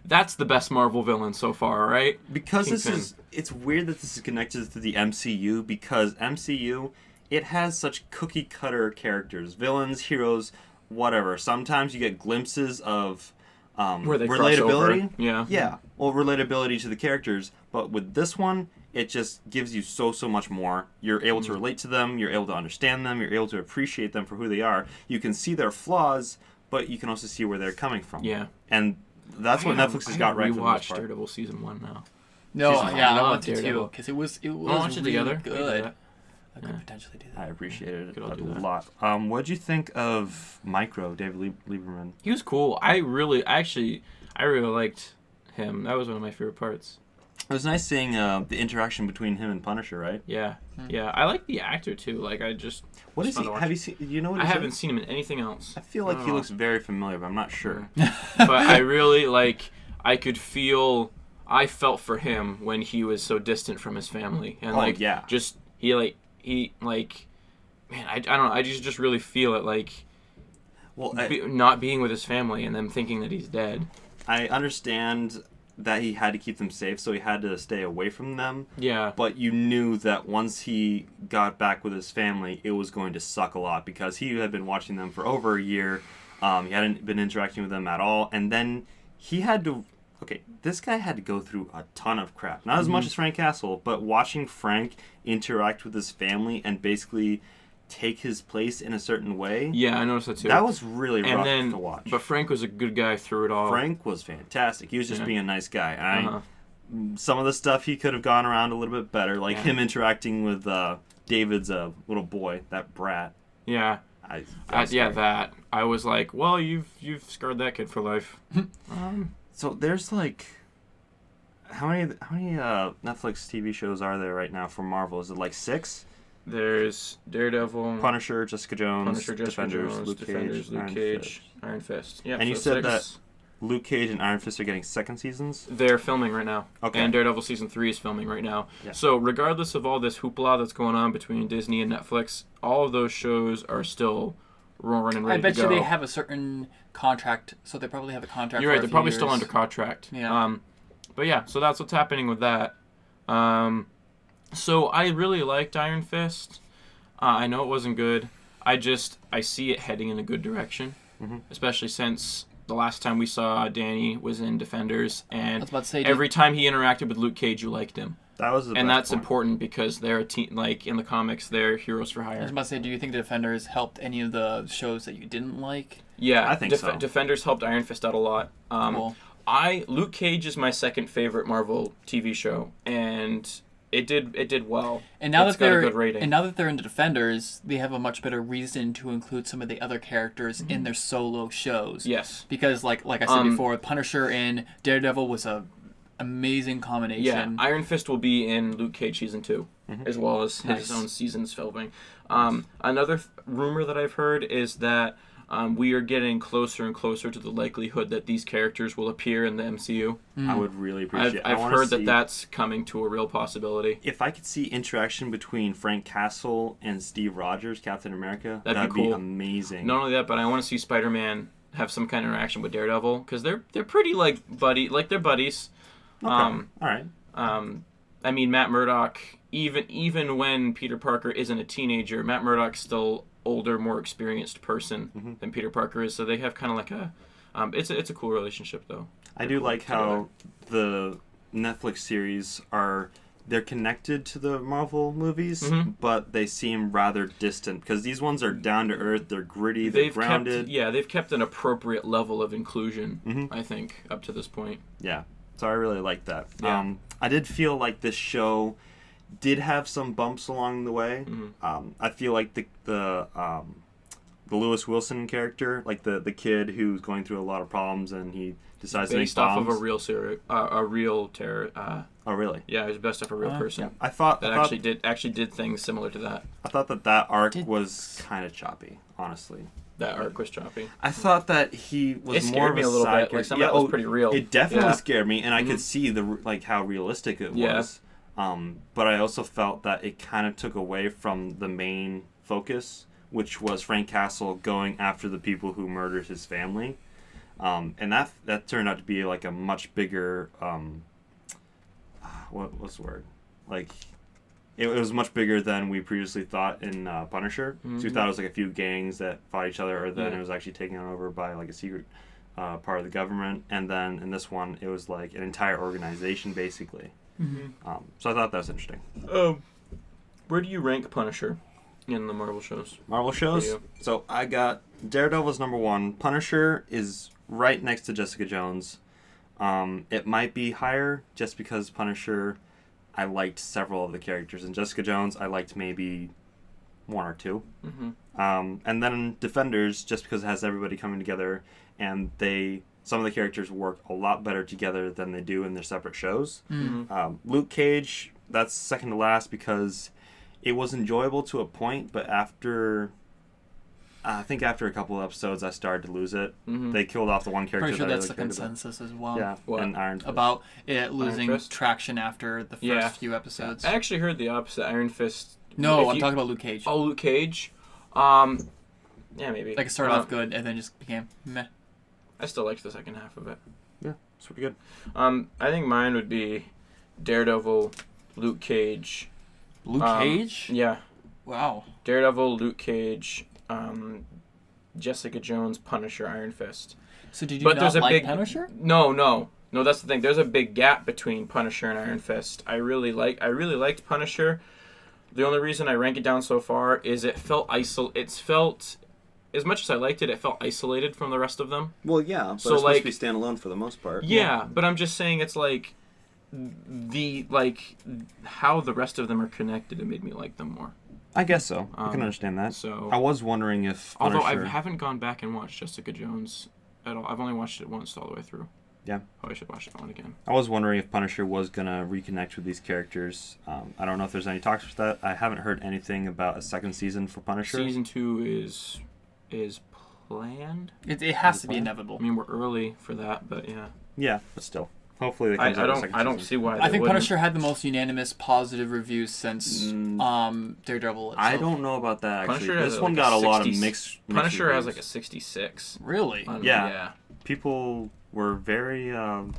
That's the best Marvel villain so far, right? Because it's weird that this is connected to the MCU, because MCU, it has such cookie-cutter characters. Villains, heroes, whatever. Sometimes you get glimpses of where they relatability. Yeah. Well, relatability to the characters. But with this one, it just gives you so much more. You're able to relate to them. You're able to understand them. You're able to appreciate them for who they are. You can see their flaws, but you can also see where they're coming from. Yeah. And that's what Netflix has got right for the most part. Daredevil Season 1 now. No, I want to too, because it was watch it really together. Good. I could potentially do that. I appreciated it a do that. lot. What'd you think of Micro, David Lieberman? He was cool. I really liked him. That was one of my favorite parts. It was nice seeing the interaction between him and Punisher, right? Yeah. Yeah. I like the actor too. Like, I just. What is he? Have you seen? You know what? I haven't seen him in anything else. I feel like he looks very familiar, but I'm not sure. But I really I could feel. I felt for him when he was so distant from his family, and just man, I don't know. I just really feel it, not being with his family and them thinking that he's dead. I understand that he had to keep them safe, so he had to stay away from them. Yeah. But you knew that once he got back with his family, it was going to suck a lot, because he had been watching them for over a year. He hadn't been interacting with them at all, and then he had to... Okay, this guy had to go through a ton of crap. Not as much as Frank Castle, but watching Frank interact with his family and basically take his place in a certain way. Yeah, I noticed that too. That was really rough to watch. But Frank was a good guy through it all. Frank was fantastic. He was just being a nice guy. Some of the stuff he could have gone around a little bit better, like him interacting with David's little boy, that brat. Yeah. That. I was like, well, you've scarred that kid for life. So there's how many Netflix TV shows are there right now for Marvel? Is it 6? There's Daredevil, Punisher, Jessica Jones, Jessica Defenders, Jones, Luke Defenders, Cage, Luke Iron Cage, Fist. Iron Fist. Yeah, And you so said that 6. Luke Cage and Iron Fist are getting second seasons? They're filming right now. Okay. And Daredevil Season 3 is filming right now. Yeah. So regardless of all this hoopla that's going on between Disney and Netflix, all of those shows are still roaring and ready I bet to go. you they have a certain contract, so they probably have a contract. You're for right, a they're few probably years. still under contract. Yeah. But yeah, so that's what's happening with that. So I really liked Iron Fist. I know it wasn't good. I see it heading in a good direction, especially since the last time we saw Danny was in Defenders, and I was about to say, every time he interacted with Luke Cage, you liked him. That was the And best that's point. important because they're a team. Like in the comics, they're heroes for I was hire. about to say, do you think the Defenders helped any of the shows that you didn't like? Yeah, I think so. Defenders helped Iron Fist out a lot. Cool. Luke Cage is my second favorite Marvel TV show, and it did well. And now It's that got a they're good rating. and now that they're into Defenders, they have a much better reason to include some of the other characters in their solo shows. Yes. Because like I said before, Punisher and Daredevil was a amazing combination. Yeah, Iron Fist will be in Luke Cage season 2, as well as his own seasons filming. Another rumor that I've heard is that we are getting closer and closer to the likelihood that these characters will appear in the MCU. I would really appreciate it. I've I wanna heard see, that that's coming to a real possibility. if I could see interaction between Frank Castle and Steve Rogers, Captain America, That'd be cool. amazing. Not only that, but I want to see Spider-Man have some kind of interaction with Daredevil because they're pretty like they're buddies. Okay. All right. I mean, Matt Murdock, even when Peter Parker isn't a teenager, Matt Murdock's still older, more experienced person than Peter Parker is. So they have kind of like a, it's a cool relationship though. I do like how the Netflix series they're connected to the Marvel movies, but they seem rather distant because these ones are down to earth, they're gritty, they're grounded. They've kept an appropriate level of inclusion, I think, up to this point. Yeah. So I really like that. Yeah. I did feel like this show did have some bumps along the way. I feel like the Lewis Wilson character, like the kid who's going through a lot of problems and he decides to make Based off bombs. of a real terror. Oh, really? Yeah, it was based off a real person. I thought Actually did things similar to that. I thought that arc was kind of choppy, honestly. That arc was choppy. I thought that he was It more scared of me a a little side bit. Like some of that was pretty real. It definitely Yeah. scared me, and I could see how realistic it was. But I also felt that it kind of took away from the main focus, which was Frank Castle going after the people who murdered his family, and that turned out to be like a much bigger what's the word? Like it was much bigger than we previously thought in Punisher. So we thought it was like a few gangs that fought each other, or then it was actually taken over by like a secret part of the government. And then in this one, it was like an entire organization basically. So I thought that was interesting. Where do you rank Punisher in the Marvel shows? Marvel shows. you? So I got Daredevil's number 1. Punisher is right next to Jessica Jones. It might be higher just because Punisher, I liked several of the characters, and Jessica Jones, I liked maybe 1 or 2. And then Defenders, just because it has everybody coming together, and some of the characters work a lot better together than they do in their separate shows. Luke Cage, that's second to last because it was enjoyable to a point, but I think after a couple of episodes, I started to lose it. They killed off the one character. Pretty sure that I that's the really cared about. consensus as well. Yeah, What? and Iron Fist. About it losing Fist? traction after the first few episodes. I actually heard the opposite. Iron Fist. No, I'm talking about Luke Cage. Oh, Luke Cage. Yeah, maybe. Like it started off good and then just became meh. I still liked the second half of it. Yeah, it's pretty good. I think mine would be Daredevil, Luke Cage. Luke Cage? Yeah. Wow. Daredevil, Luke Cage, Jessica Jones, Punisher, Iron Fist. So did you not like Punisher? No. That's the thing. There's a big gap between Punisher and Iron Fist. I really liked Punisher. The only reason I rank it down so far is it felt as much as I liked it, it felt isolated from the rest of them. Well, yeah, but So, it's like- supposed to be standalone for the most part. Yeah, but I'm just saying it's like how the rest of them are connected. It made me like them more. I guess so. I can understand that. So, I was wondering if although I Punisher... haven't gone back and watched Jessica Jones at all. I've only watched it once all the way through. Yeah. Oh, I should watch that one again. I was wondering if Punisher was going to reconnect with these characters. I don't know if there's any talks with that. I haven't heard anything about a second season for Punisher. Season 2 is planned. It has to be inevitable. I mean, we're early for that, but yeah. Yeah, but still. Hopefully they comes out a second I don't season. see why I think wouldn't. Punisher had the most unanimous positive reviews since Daredevil itself. I don't know about that, actually. Punisher has This one like got a lot of 60 mixed Punisher has reviews. like a 66. Really? Yeah. People were very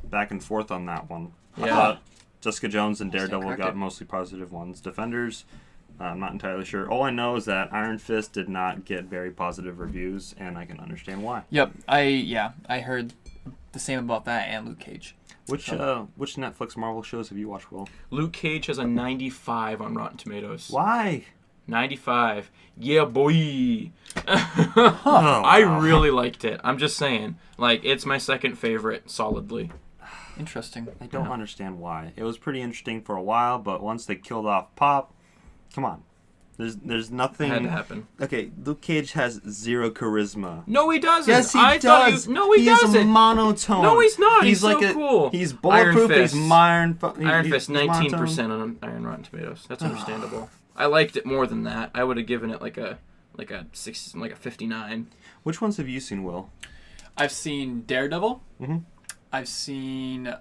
back and forth on that one. I Yeah. thought Jessica Jones and Stand Daredevil got corrected. mostly positive ones. Defenders, I'm not entirely sure. All I know is that Iron Fist did not get very positive reviews, and I can understand why. Yep. I heard the same about that and Luke Cage. Which Netflix Marvel shows have you watched, Will? Luke Cage has a 95 on Rotten Tomatoes. Why? 95. Yeah, boy. Oh, I wow. really liked it. I'm just saying. Like, it's my second favorite, solidly. Interesting. I don't understand why. It was pretty interesting for a while, but once they killed off Pop, come on. There's nothing. It had to happen. Okay, Luke Cage has zero charisma. No, he doesn't. Yes, he I thought does. No, he doesn't. Is monotone. No, he's not. He's like so cool. He's bulletproof. Iron He's Fist. Iron Fist, he's 19% monotone. on Rotten Tomatoes. That's understandable. I liked it more than that. I would have given it like a 59. Which ones have you seen, Will? I've seen Daredevil. Mhm. I've seen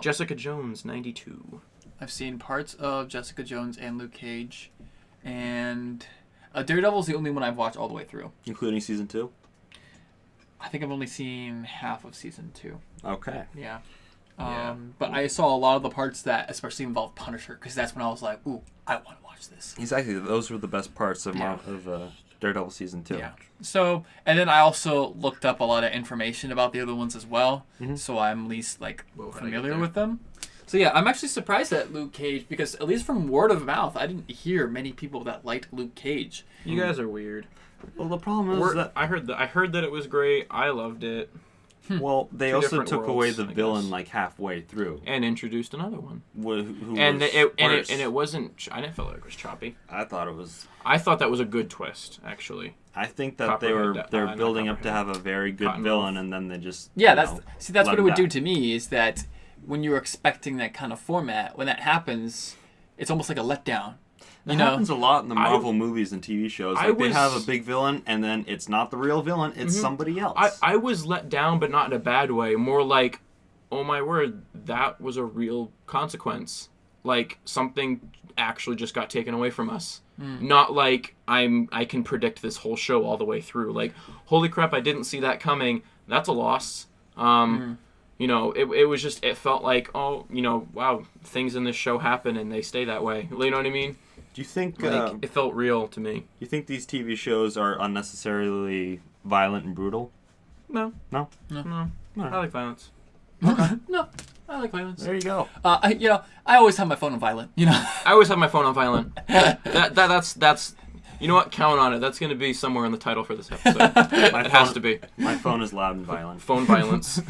Jessica Jones, 92. I've seen parts of Jessica Jones and Luke Cage, and Daredevil's the only one I've watched all the way through. Including season 2? I think I've only seen half of season 2. Okay. Yeah. Yeah. But I saw a lot of the parts that especially involved Punisher, because that's when I was like, ooh, I want to watch this. Exactly. Those were the best parts of Yeah. Daredevil season 2. Yeah. So, and then I also looked up a lot of information about the other ones as well, so I'm at least like Whoa, how'd I get familiar there? with them. So yeah, I'm actually surprised at Luke Cage because at least from word of mouth, I didn't hear many people that liked Luke Cage. You guys are weird. Well, the problem is that I heard that it was great. I loved it. well, they Two also different took away worlds, the I villain guess. like halfway through. And introduced another one. Who And was worse. it wasn't. I didn't feel like it was choppy. I thought it was. I thought that was a good twist, actually. I think that they were Copperhead, building not up to have a very good Cottonmouth. villain, and then they just Yeah, you that's know, that's let what it him would do die. to me is that when you're expecting that kind of format, when that happens, it's almost like a letdown. It You know, happens a lot in the I- Marvel movies and TV shows. I Like they was- have a big villain, and then it's not the real villain; it's somebody else. I was let down, but not in a bad way. More like, oh my word, that was a real consequence. Like something actually just got taken away from us. Not like I can predict this whole show all the way through. Like, holy crap, I didn't see that coming. That's a loss. You know, it was just, it felt like, oh, you know, wow, things in this show happen and they stay that way. You know what I mean? Do you think? Like, it felt real to me. You think these TV shows are unnecessarily violent and brutal? No. No. No. I like violence. no, I like violence. There you go. I always have my phone on violent. You know, I always have my phone on violent. That's you know what? Count on it. That's going to be somewhere in the title for this episode. My It has to be. My phone is loud and violent. Phone violence.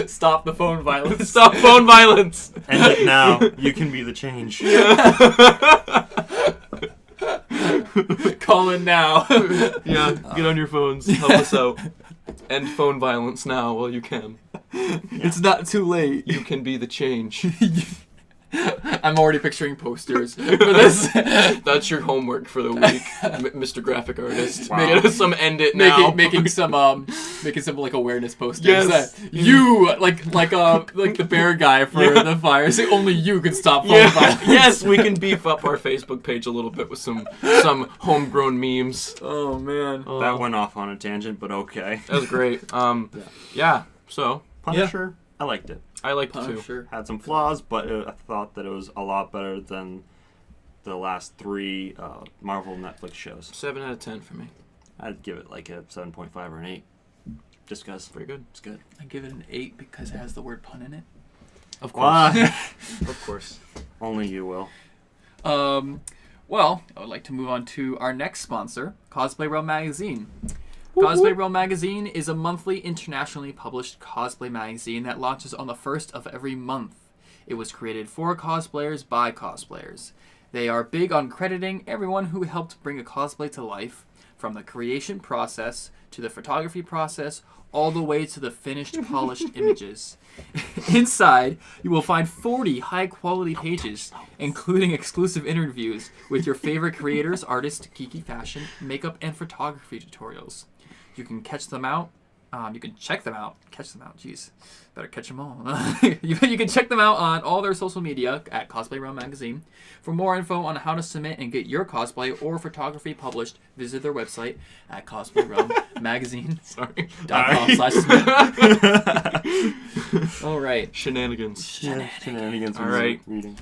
stop the phone violence. Stop phone violence. End it now. You can be the change. Call in now. Yeah, get on your phones. Help us out. End phone violence now while you can. It's not too late. You can be the change. I'm already picturing posters for this. That's your homework for the week, Mr. Graphic Artist. Wow. Making some end it now. making some like awareness posters. Yes. That you like the bear guy for the fire. Say only you can stop phone Yeah. violence. Yes, we can beef up our Facebook page a little bit with some homegrown memes. Oh man. That went off on a tangent, but okay. That was great. Yeah. So Punisher, I liked it. I liked it too. Sure. Had some flaws, but I thought that it was a lot better than the last 3 Marvel Netflix shows. 7 out of 10 for me. I'd give it like a 7.5 or an 8. Just because. Pretty good. It's good. I give it an 8 because it has the word pun in it. Of course. Why? Of course. Only you will. Well, I would like to move on to our next sponsor, Cosplay World Magazine. Cosplay World Magazine is a monthly internationally published cosplay magazine that launches on the first of every month. It was created for cosplayers by cosplayers. They are big on crediting everyone who helped bring a cosplay to life, from the creation process to the photography process, all the way to the finished, polished images. Inside, you will find 40 high-quality pages, including exclusive interviews with your favorite creators, artists, geeky fashion, makeup, and photography tutorials. You can catch them out. You can check them out. Catch them out. Jeez. Better catch them all. You can check them out on all their social media at Cosplay Realm Magazine. For more info on how to submit and get your cosplay or photography published, visit their website at cosplayrealmmagazine.com/submit. All right. Shenanigans. Shenanigans. All right. Reading.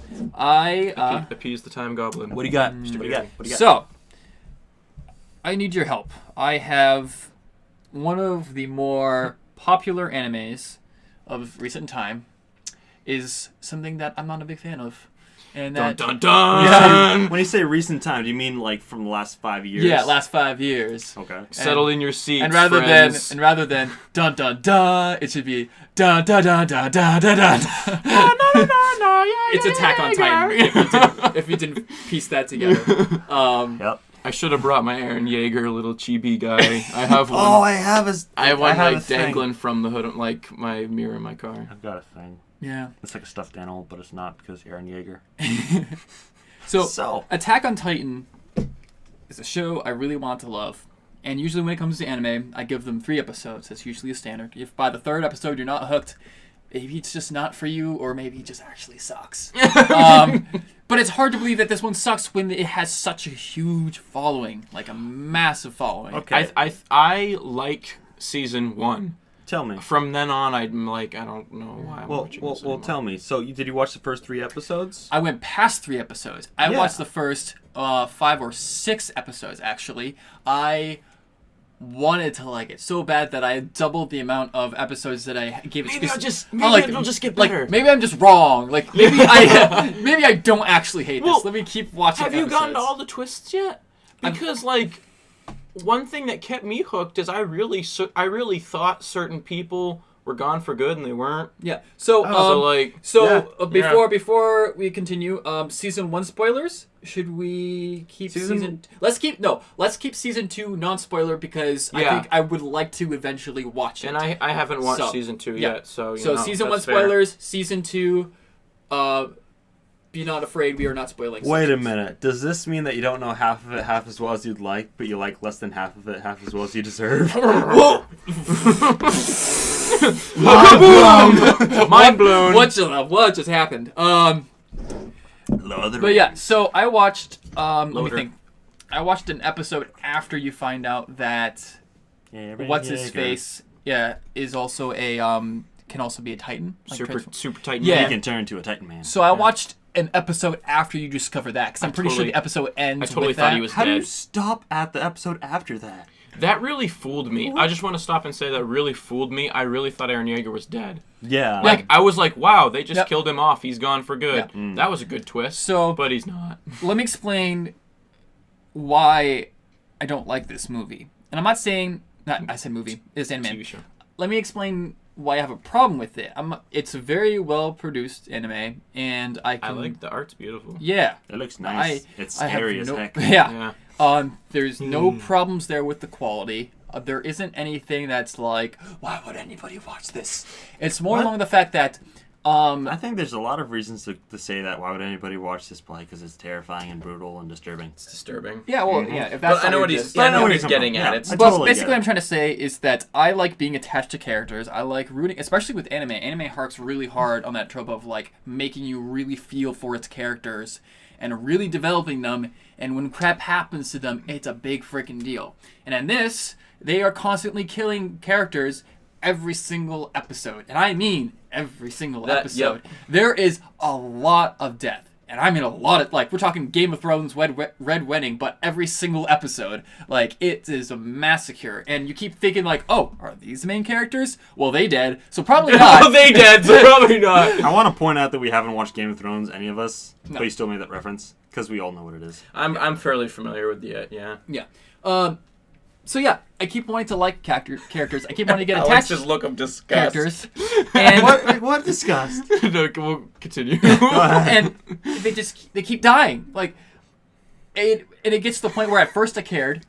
Appease the time goblin. What do you got? What do you got? So, I need your help. I have one of the more popular animes of recent time is something that I'm not a big fan of. And that, Dun dun dun! When you say recent time, do you mean like from the last 5 years? Yeah, last 5 years. Okay. Settle in your seats, And rather friends. than dun dun dun, it should be dun dun dun dun dun dun dun. It's Attack on Titan. If you didn't piece that together. Yep. I should have brought my Aaron Yeager little chibi guy. I have one. Oh, I have a. I have one a like thing. dangling from the hood, like my mirror in my car. I've got a thing. Yeah. It's like a stuffed animal, but it's not because Aaron Yeager. So, Attack on Titan is a show I really want to love. And usually when it comes to anime, I give them 3 episodes. That's usually a standard. If by the 3rd episode you're not hooked, maybe it's just not for you, or maybe it just actually sucks. But it's hard to believe that this one sucks when it has such a huge following, like a massive following. Okay. I like season 1. Tell me. From then on, I'm like, I don't know why I'm watching this anymore. Tell me. So, did you watch the first 3 episodes? I went past 3 episodes. I Yeah. watched the first 5 or 6 episodes, actually. I wanted to like it so bad that I doubled the amount of episodes that I gave it. Maybe it'll just get like, better. maybe I'm just wrong. Like maybe I don't actually hate this. Well, Let me keep watching. Have you episodes. gotten to all the twists yet? Because like, one thing that kept me hooked is I really thought certain people were gone for good and they weren't. Yeah. Before we continue, season 1 spoilers. Should we keep Let's keep season 2 non-spoiler because I think I would like to eventually watch it. And I haven't watched season 2 yet, so season 1 fair. spoilers, season 2 be not afraid, we are not spoiling. Wait a minute. Does this mean that you don't know half of it half as well as you'd like, but you like less than half of it half as well as you deserve? Whoa! Mind blown. What just happened? But yeah, so I watched. Let me think. I watched an episode after you find out that what's his face, is also a can also be a Titan, like super Titan. Yeah, he can turn into a Titan man. So I watched an episode after you discover that because I'm pretty sure the episode ends. I totally with thought that. he was How dead. do you stop at the episode after that? That really fooled me. I just want to stop and say that really fooled me. I really thought Eren Yeager was dead. Yeah. Like, I was like, wow, they just killed him off. He's gone for good. Yeah. That was a good twist, but he's not. Let me explain why I don't like this movie. And I'm not saying... I said movie. It's anime. TV show. Let me explain why I have a problem with it. It's a very well-produced anime, and I like the art's beautiful. Yeah. It looks nice. It's scary as heck. Yeah. There's no problems there with the quality. There isn't anything that's like, why would anybody watch this? It's more along the fact that... I think there's a lot of reasons to say that. Why would anybody watch this play? Because it's terrifying and brutal and disturbing. It's disturbing. Yeah, well, yeah. If that's I know what he's getting at. It's but basically, what I'm trying to say is that I like being attached to characters. I like rooting, especially with anime. Anime harks really hard on that trope of like making you really feel for its characters and really developing them. And when crap happens to them, it's a big freaking deal. And in this, they are constantly killing characters every single episode. And I mean every single episode. Yep. There is a lot of death. And I mean a lot of, like, we're talking Game of Thrones Red Wedding, but every single episode, like, it is a massacre. And you keep thinking, like, oh, are these the main characters? Well, they dead, so probably not. Well, they dead, so probably not. I want to point out that we haven't watched Game of Thrones, any of us, but you still made that reference, because we all know what it is. I'm fairly familiar with it, yeah. Yeah. So yeah, I keep wanting to like characters. I keep wanting to get attached Alex's look of disgust. characters. And What disgust? No, we'll continue. and they keep dying. Like, and it gets to the point where at first I cared.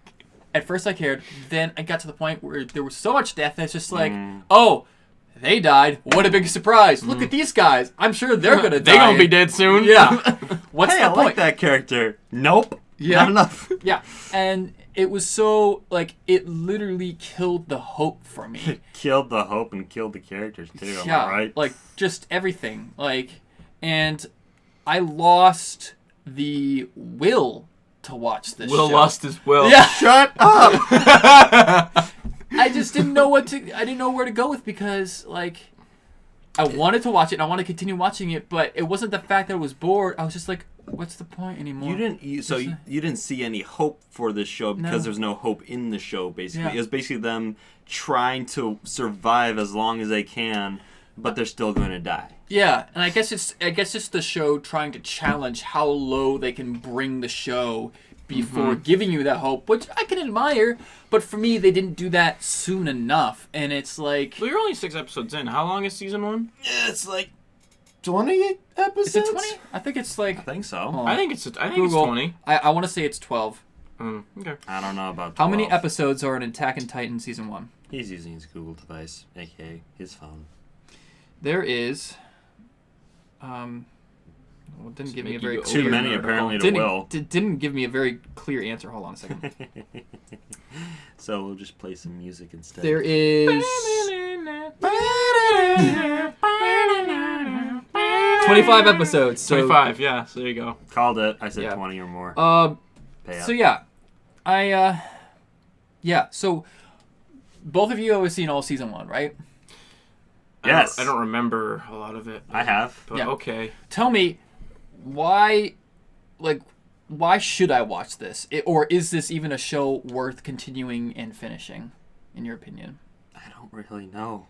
Then I got to the point where there was so much death that it's just like, oh, they died. What a big surprise! Look at these guys. I'm sure they're gonna die. They gonna be dead soon. Yeah. What's Hey, the I point? like that character. Nope. Yeah. Not enough. Yeah, and it was so like it literally killed the hope for me. Killed the hope and killed the characters too. Am Yeah, I right? like just everything. Like, and I lost the will to watch this. Will show. lost his will. Yeah, Shut up. I just didn't know I didn't know where to go with because like I wanted to watch it and I want to continue watching it, but it wasn't the fact that I was bored. I was just like, what's the point anymore? You didn't see any hope for this show because No. there's no hope in the show. Basically, Yeah. it was basically them trying to survive as long as they can, but they're still going to die. Yeah, and I guess it's the show trying to challenge how low they can bring the show before giving you that hope, which I can admire. But for me, they didn't do that soon enough, and it's like, Well, you're only 6 episodes in. How long is season 1? It's like 20 episodes. is it 20? I think it's like. I think so. Oh, I think it's Google. 20. I want to say it's 12. Okay. I don't know about 12. How many episodes are in Attack on Titan season 1? He's using his Google device, aka his phone. There is. Well, it didn't give me a very Too clear. Too many apparently to Will. Didn't give me a very clear answer. Hold on a second. So we'll just play some music instead. There is 25 episodes. So 25, yeah, so there you go. Called it. I said Yeah. 20 or more. Pay up. So yeah, So both of you have seen all season 1, right? Yes. I don't remember a lot of it. I have. But Yeah. okay. Tell me why should I watch this? Or is this even a show worth continuing and finishing, in your opinion? I don't really know.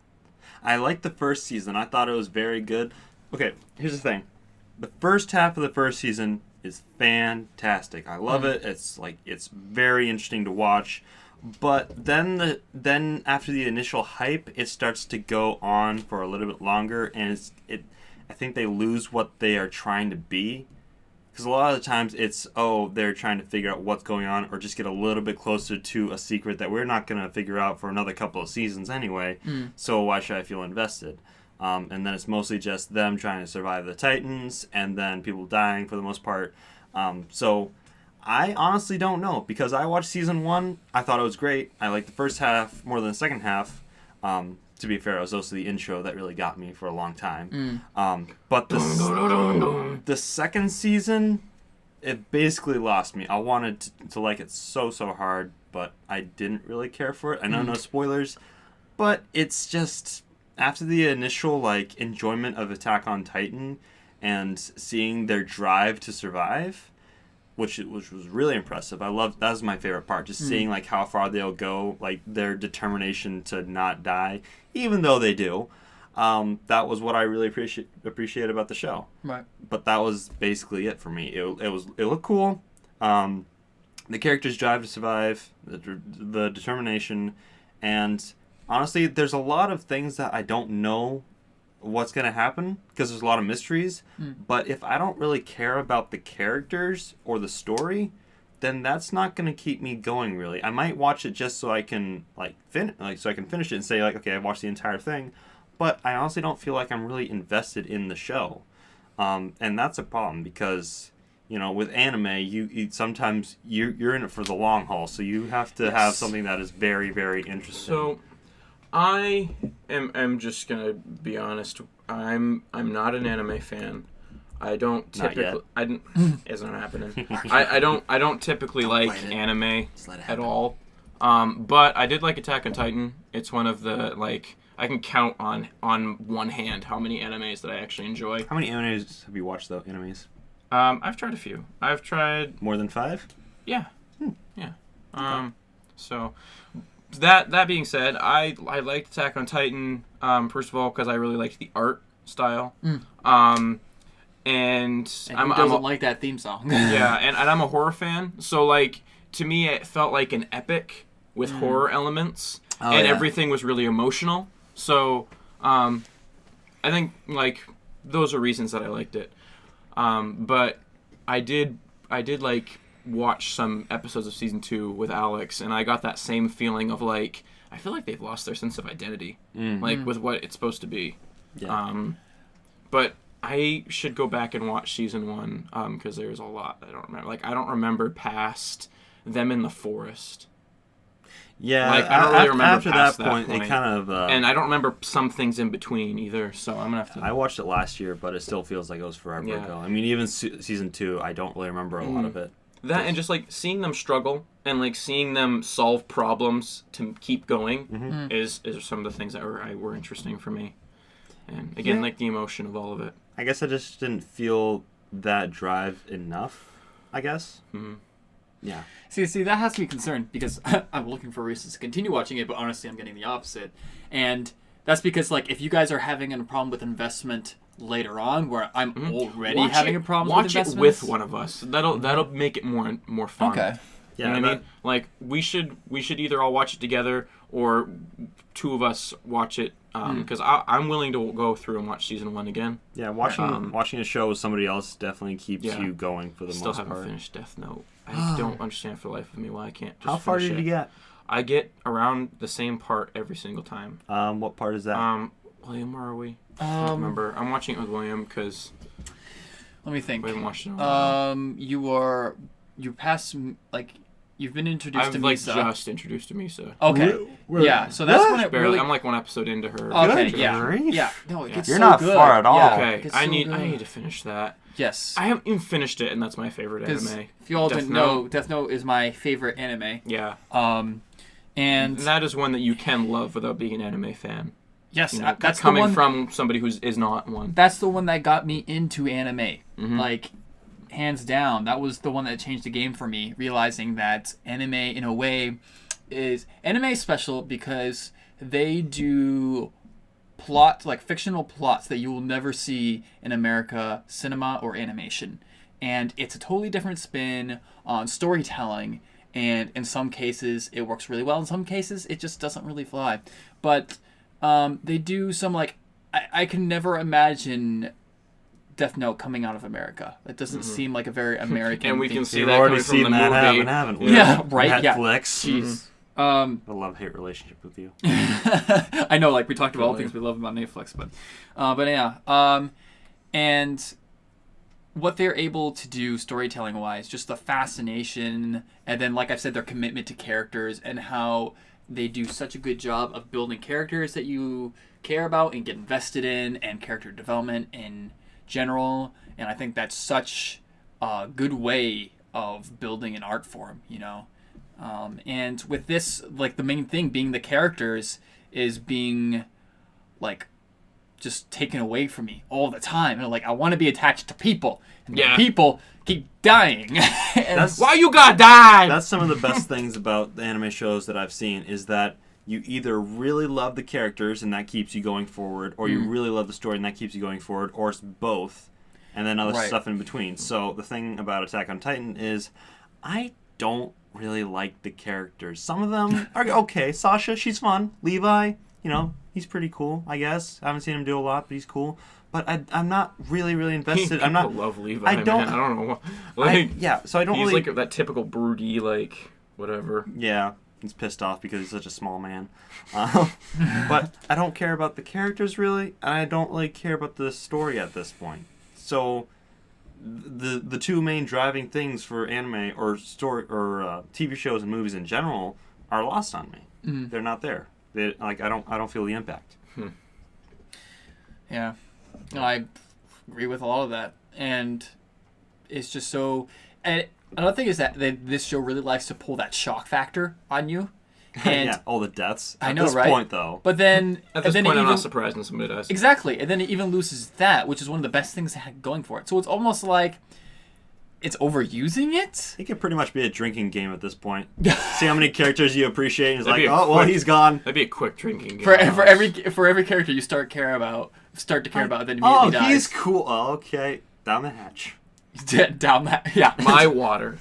I liked the first season. I thought it was very good. Okay, here's the thing. The first half of the first season is fantastic. I love it. It's very interesting to watch. But then after the initial hype, it starts to go on for a little bit longer, and I think they lose what they are trying to be. Because a lot of the times they're trying to figure out what's going on or just get a little bit closer to a secret that we're not going to figure out for another couple of seasons anyway, so why should I feel invested? And then it's mostly just them trying to survive the Titans and then people dying for the most part. So I honestly don't know because I watched season 1. I thought it was great. I liked the first half more than the second half. To be fair, it was also the intro that really got me for a long time. But the second season, it basically lost me. I wanted to like it so hard, but I didn't really care for it. I know no spoilers, but it's just after the initial enjoyment of Attack on Titan and seeing their drive to survive, which was really impressive. That was my favorite part, just seeing how far they'll go, their determination to not die, even though they do. That was what I really appreciate about the show. Right. But that was basically it for me. It looked cool. The characters' drive to survive, the determination, and honestly, there's a lot of things that I don't know what's going to happen because there's a lot of mysteries. But if I don't really care about the characters or the story, then that's not going to keep me going really. I might watch it just so I can so I can finish it and say okay, I watched the entire thing, but I honestly don't feel like I'm really invested in the show. And that's a problem because with anime, you sometimes you're in it for the long haul, so you have to have something that is very, very interesting. So I am just gonna be honest. I'm not an anime fan. I don't typically. Isn't happening. I don't typically like anime at all. But I did like Attack on Titan. It's one of the I can count on one hand how many animes that I actually enjoy. How many animes have you watched though? Animes? I've tried a few. I've tried more than 5. Yeah. Yeah. So. That being said, I liked Attack on Titan, first of all, because I really liked the art style. And who doesn't like that theme song? Yeah, and I'm a horror fan, so to me it felt like an epic with horror elements, Oh, and yeah. everything was really emotional. So I think like those are reasons that I liked it. But I did like watch some episodes of season 2 with Alex, and I got that same feeling of like I feel like they've lost their sense of identity, like with what it's supposed to be. Yeah. But I should go back and watch season 1 because there's a lot I don't remember. Like I don't remember past them in the forest. Yeah, like, I don't really remember after past that that point, point. it kind of... And I don't remember some things in between either, so I'm going to have to... I watched it last year, but it still feels like it was forever Yeah. ago. I mean, even season 2, I don't really remember a lot of it. That and just like seeing them struggle and like seeing them solve problems to keep going is some of the things that were interesting for me. And again, like the emotion of all of it. I guess I just didn't feel that drive enough, I guess. Mm-hmm. Yeah. See, that has to be concerned because I'm looking for reasons to continue watching it, but honestly, I'm getting the opposite. And that's because, like, if you guys are having a problem with investment later on, where I'm already having a problem with investments... Watch it with one of us. That'll make it more fun. Okay. You know what I mean? Like, we should either all watch it together or two of us watch it, because I'm willing to go through and watch season 1 again. Yeah, watching a show with somebody else definitely keeps you going for the Still most haven't part. finished Death Note. I don't understand for the life of me why I can't just How far finish did you it. get? I get around the same part every single time. What part is that? William, where are we? I don't remember. I'm watching it with William because Let me think. we haven't watched it in a while. You passed, like, you've been introduced to I've like Misa. just introduced to Misa. Okay. Yeah, so that's when it Barely. really... I'm like one episode into her. Okay, Good yeah. grief. Yeah, no, it gets You're so not good. far at all. Yeah, Okay, it gets I so need good. to finish that. Yes. I haven't even finished it, and that's my favorite anime. If you all Death didn't Note. know, Death Note is my favorite anime. Yeah. And that is one that you can love without being an anime fan. yes, You know, that's the coming one. from somebody who is not one. That's the one that got me into anime. Mm-hmm. Like, hands down, that was the one that changed the game for me. Realizing that anime, in a way, is special because they do plots, like fictional plots that you will never see in America cinema or animation, and it's a totally different spin on storytelling. And in some cases, it works really well. In some cases, it just doesn't really fly. But they do some, like... I can never imagine Death Note coming out of America. It doesn't seem like a very American And we thing can to see We've that already coming from seen the that movie. happen, haven't we? Yeah, right, yeah. Netflix. Jeez. A love-hate relationship with you. I know, like, we talked about all Really? things we love about Netflix, but yeah. And what they're able to do storytelling-wise, just the fascination, and then, like I've said, their commitment to characters, and how they do such a good job of building characters that you care about and get invested in, and character development in general. And I think that's such a good way of building an art form, you know? And with this, like, the main thing being the characters is being, like, just taken away from me all the time. And, like, I want to be attached to people. And the people keep dying. And Why you gotta die? That's some of the best things about the anime shows that I've seen is that you either really love the characters and that keeps you going forward, or you really love the story and that keeps you going forward, or it's both, and then other stuff in between. So the thing about Attack on Titan is I don't really like the characters. Some of them are okay. Sasha, she's fun. Levi, you know, he's pretty cool, I guess. I haven't seen him do a lot, but he's cool. But I'm not really invested. I'm not. Love Levi. I don't. Man. I don't know. Like, So I don't he's really. like that typical broody, like whatever. Yeah, he's pissed off because he's such a small man. But I don't care about the characters really, and I don't really care about the story at this point. So the two main driving things for anime or story or TV shows and movies in general are lost on me. They're not there. I don't feel the impact. yeah. No, I agree with a lot of that. And it's just so... And another thing is that this show really likes to pull that shock factor on you. And Yeah, all the deaths. I At know, this right? point, though. But then... At this and then point, it I'm even, not surprised when somebody dies. Exactly. And then it even loses that, which is one of the best things it had going for it. So it's almost like it's overusing it. It could pretty much be a drinking game at this point. See how many characters you appreciate. It's That'd like, be a oh, well, quick- he's gone. That'd be a quick drinking game. For every character you start to care about, then immediately dies. He's cool. Oh, okay. Down the hatch. Down that, yeah. My water.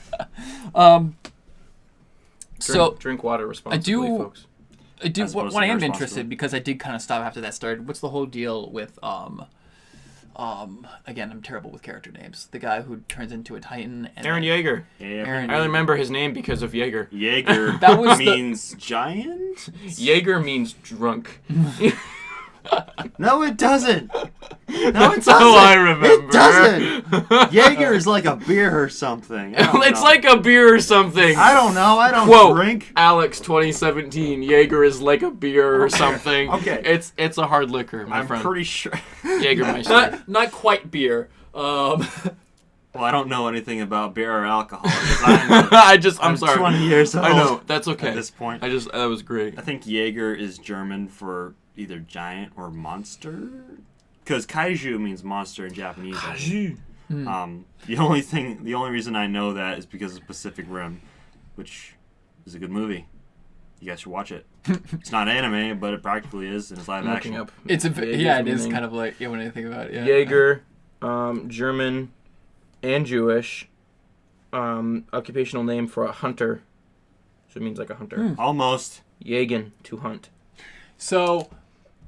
Drink water responsibly, folks. I do. As opposed What to I am irresponsible. interested, because I did kind of stop after that started. What's the whole deal with again, I'm terrible with character names. The guy who turns into a Titan. And Aaron Yeager. Aaron. I only remember his name because of Yeager. Jaeger That was means giant? Yeager means drunk. No, it doesn't. No, That's how I remember. It doesn't. Jaeger is like a beer or something. I don't It's know. like a beer or something. I don't know. I don't Quote, drink. Alex 2017, Jaeger is like a beer or something. Okay. It's a hard liquor, my I'm friend. pretty sure. Jägermeister. Not quite beer. Well, I don't know anything about beer or alcohol. I'm sorry. 20 years old. I know, that's okay. At this point. That was great. I think Jaeger is German for either giant or monster. Because kaiju means monster in Japanese. I think. The only reason I know that is because of Pacific Rim, which is a good movie. You guys should watch it. It's not anime, but it practically is, and it's live I'm action. looking up. It's a Jaeger's it is meaning. kind of like when I think about it. Yeah. Jaeger, German and Jewish, occupational name for a hunter. So it means like a hunter. Almost. Jagen, to hunt. So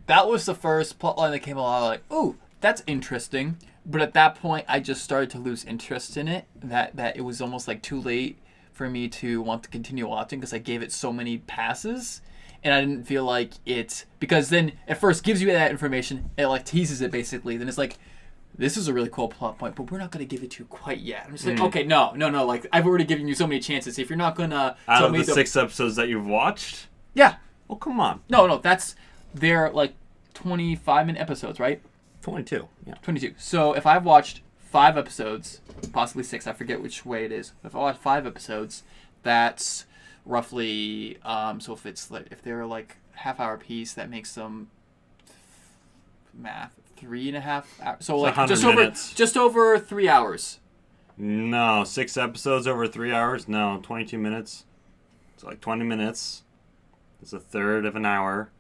that was the first plotline that came along. Like, oh, that's interesting. But at that point, I just started to lose interest in it. That it was almost like too late for me to want to continue watching because I gave it so many passes, and I didn't feel like it, because then it first gives you that information, it like teases it basically. Then it's like, this is a really cool plot point, but we're not gonna give it to you quite yet. I'm just like, okay, no. Like I've already given you so many chances. If you're not gonna Out tell of me the 6 episodes that you've watched? yeah, Well, come on. no, they're like 25-minute episodes, right? 22. Yeah. 22. So if I've watched 5 episodes, possibly 6, I forget which way it is. If I watch 5 episodes, that's roughly so if they're like half-hour piece, that makes them math 3.5 hours. So like 100 minutes. just over 3 hours. No, 6 episodes over 3 hours? No, 22 minutes. So like 20 minutes. It's a third of an hour.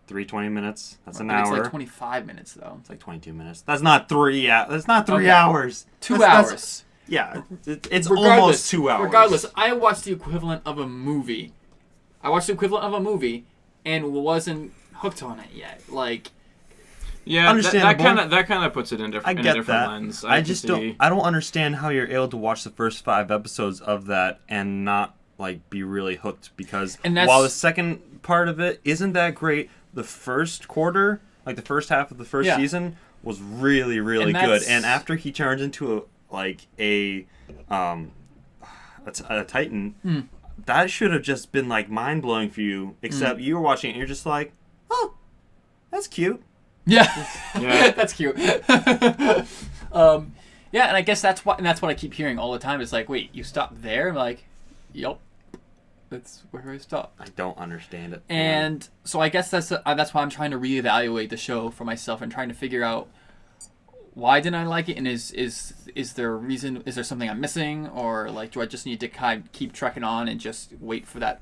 3 minutes. That's an But hour. It's like 25 minutes though. It's like 22 minutes. That's not 3 That's not 3 Okay. hours. 2 That's- hours. Yeah, it's almost 2 hours. Regardless, I watched the equivalent of a movie. And wasn't hooked on it yet. Like, Yeah, Understandable. that kind of puts it in, I in a get different that. lens. I just don't. I don't understand how you're able to watch the first 5 episodes of that and not like be really hooked, because And that's- while the second part of it isn't that great, the first quarter, like the first half of the first Yeah. season, was really really And good. that's- And after he turns into a Titan, that should have just been like mind blowing for you. Except you were watching it, and you're just like, oh, that's cute. yeah, Yeah. that's cute. Yeah, and I guess that's what I keep hearing all the time. It's like, wait, you stopped there? I'm like, yup, that's where I stopped. I don't understand it. And so I guess that's why I'm trying to reevaluate the show for myself and trying to figure out why didn't I like it, and is there a reason? Is there something I'm missing, or like do I just need to kind of keep trekking on and just wait for that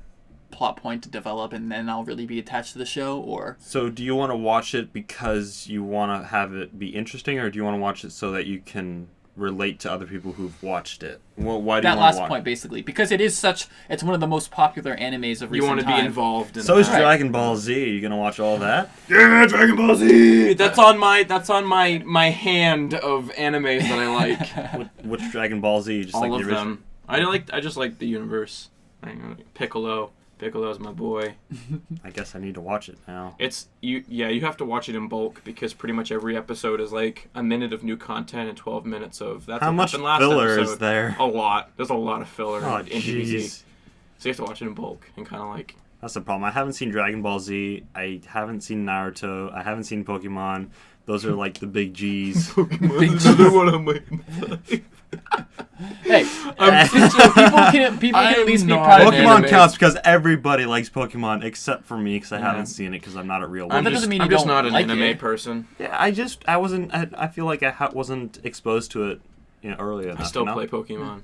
plot point to develop, and then I'll really be attached to the show? Or So do you want to watch it because you want to have it be interesting, or do you want to watch it so that you can relate to other people who've watched it? Well, why do that you want last to watch point, basically, because it's one of the most popular animes of You recent want to be time. involved in So is that. Dragon Ball Z. Are you going to watch all that? Yeah, Dragon Ball Z! That's on my hand of animes that I like. Which Dragon Ball Z? Just All like of the original? them. I just like the universe. Piccolo's my boy. I guess I need to watch it now. You have to watch it in bulk, because pretty much every episode is like a minute of new content and 12 minutes of that's How what much happened last filler episode. is there? A lot. There's a lot of filler Oh, in DBZ. jeez. So you have to watch it in bulk and kind of like. That's the problem. I haven't seen Dragon Ball Z. I haven't seen Naruto. I haven't seen Pokemon. Those are like the big G's. Another one on my Hey, people can at least be not- proud of Pokemon anime. counts because everybody likes Pokemon except for me, because I haven't seen it because I'm not a real one. that doesn't mean I'm you just don't not an like anime it. person. Yeah, I wasn't. I feel like I wasn't exposed to it, early enough. I still you know? play Pokemon.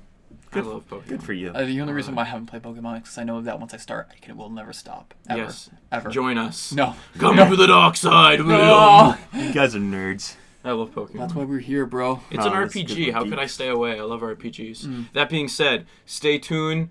Good- I love Pokemon. Good for you. The only reason why I haven't played Pokemon is because I know that once I start, it will never stop. Ever. Yes. Ever. Join us. No. Come to the dark side. No. You guys are nerds. I love Pokemon. That's why we're here, bro. It's an Oh, that's good RPG. for How could geeks. I stay away? I love RPGs. That being said, stay tuned.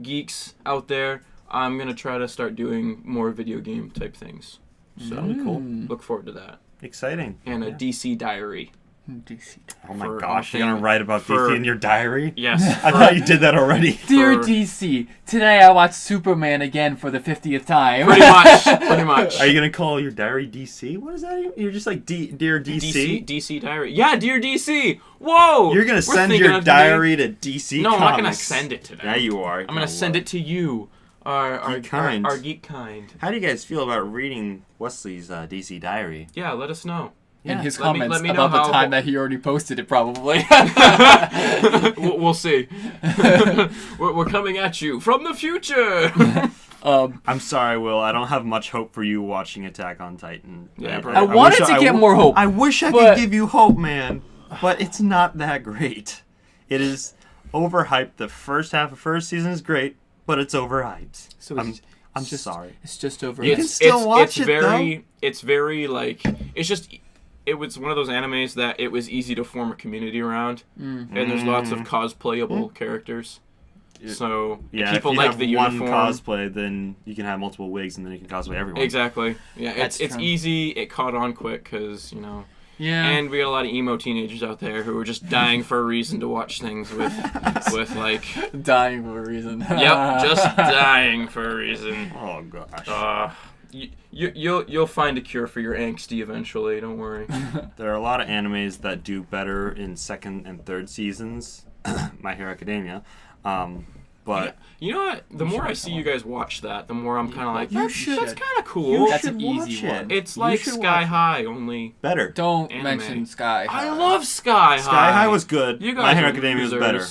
geeks out there, I'm gonna try to start doing more video game type things. So cool. Look forward to that. Exciting. And a DC diary. DC. Oh my For gosh, you're anything- gonna write about DC in your diary? Yes. I thought you did that already. Dear For- DC, today I watched Superman again for the 50th time. Pretty much. Pretty much. Are you gonna call your diary DC? What is that? You're just like Dear DC? DC diary. Yeah, dear DC. Whoa. You're gonna We're send thinking your of today. diary to DC No, I'm not gonna Comics. send it to them. Yeah, you are. I'm gonna send it to you. Our Geek Kind. Our Geek Kind. How do you guys feel about reading Wesley's DC diary? Yeah, let us know. In his Let me- comments let me know about the how- time that he already posted it, probably. We'll see. We're coming at you from the future. I'm sorry, Will. I don't have much hope for you watching Attack on Titan. Yeah, bro. I wanted to get more hope. I wish I but- could give you hope, man. But it's not that great. It is overhyped. The first half of first season is great, but it's overhyped. So I'm just sorry. It's just over. You can still watch it, It's very like it was one of those animes that it was easy to form a community around, and there's lots of cosplayable characters. So Yeah, people if you like have the one uniform. cosplay, then you can have multiple wigs, and then you can cosplay everyone. Exactly. Yeah, it's That's true. easy. It caught on quick because Yeah. And we got a lot of emo teenagers out there who were just dying for a reason to watch things with like. dying for a reason. Yep, just dying for a reason. Oh gosh. You'll find a cure for your angsty eventually. Don't worry. There are a lot of animes that do better in second and third seasons. My Hero Academia. But You know what? The more I see you guys watch that, the more I'm kind of like, that's should. kind of you cool. That's should an easy watch one. it. It's You like should Sky watch High, only better. Don't Anime. mention Sky High. I love Sky High. Sky High was good. You guys My Hero are Academia was losers. better.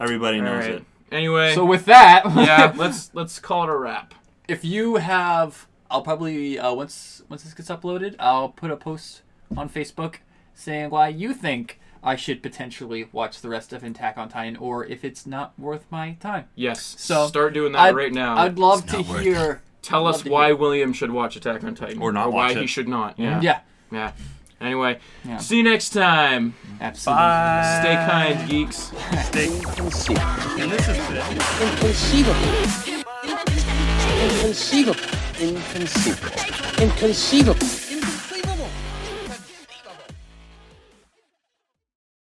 Everybody knows Alright. it. Anyway, So with that, yeah, let's call it a wrap. if you have, I'll probably once this gets uploaded, I'll put a post on Facebook saying why you think I should potentially watch the rest of Attack on Titan, or if it's not worth my time. Yes. So, start doing that I'd- right now. I'd love It's to not worth hear. Tell love us to why hear. William should watch Attack on Titan, Or not why watch he it. should not. Yeah. Yeah, Anyway, Yeah. see you next time. absolutely. Bye. Stay kind, geeks. Inconceivable. And this has been Inconceivable. Inconceivable. Inconceivable. Inconceivable.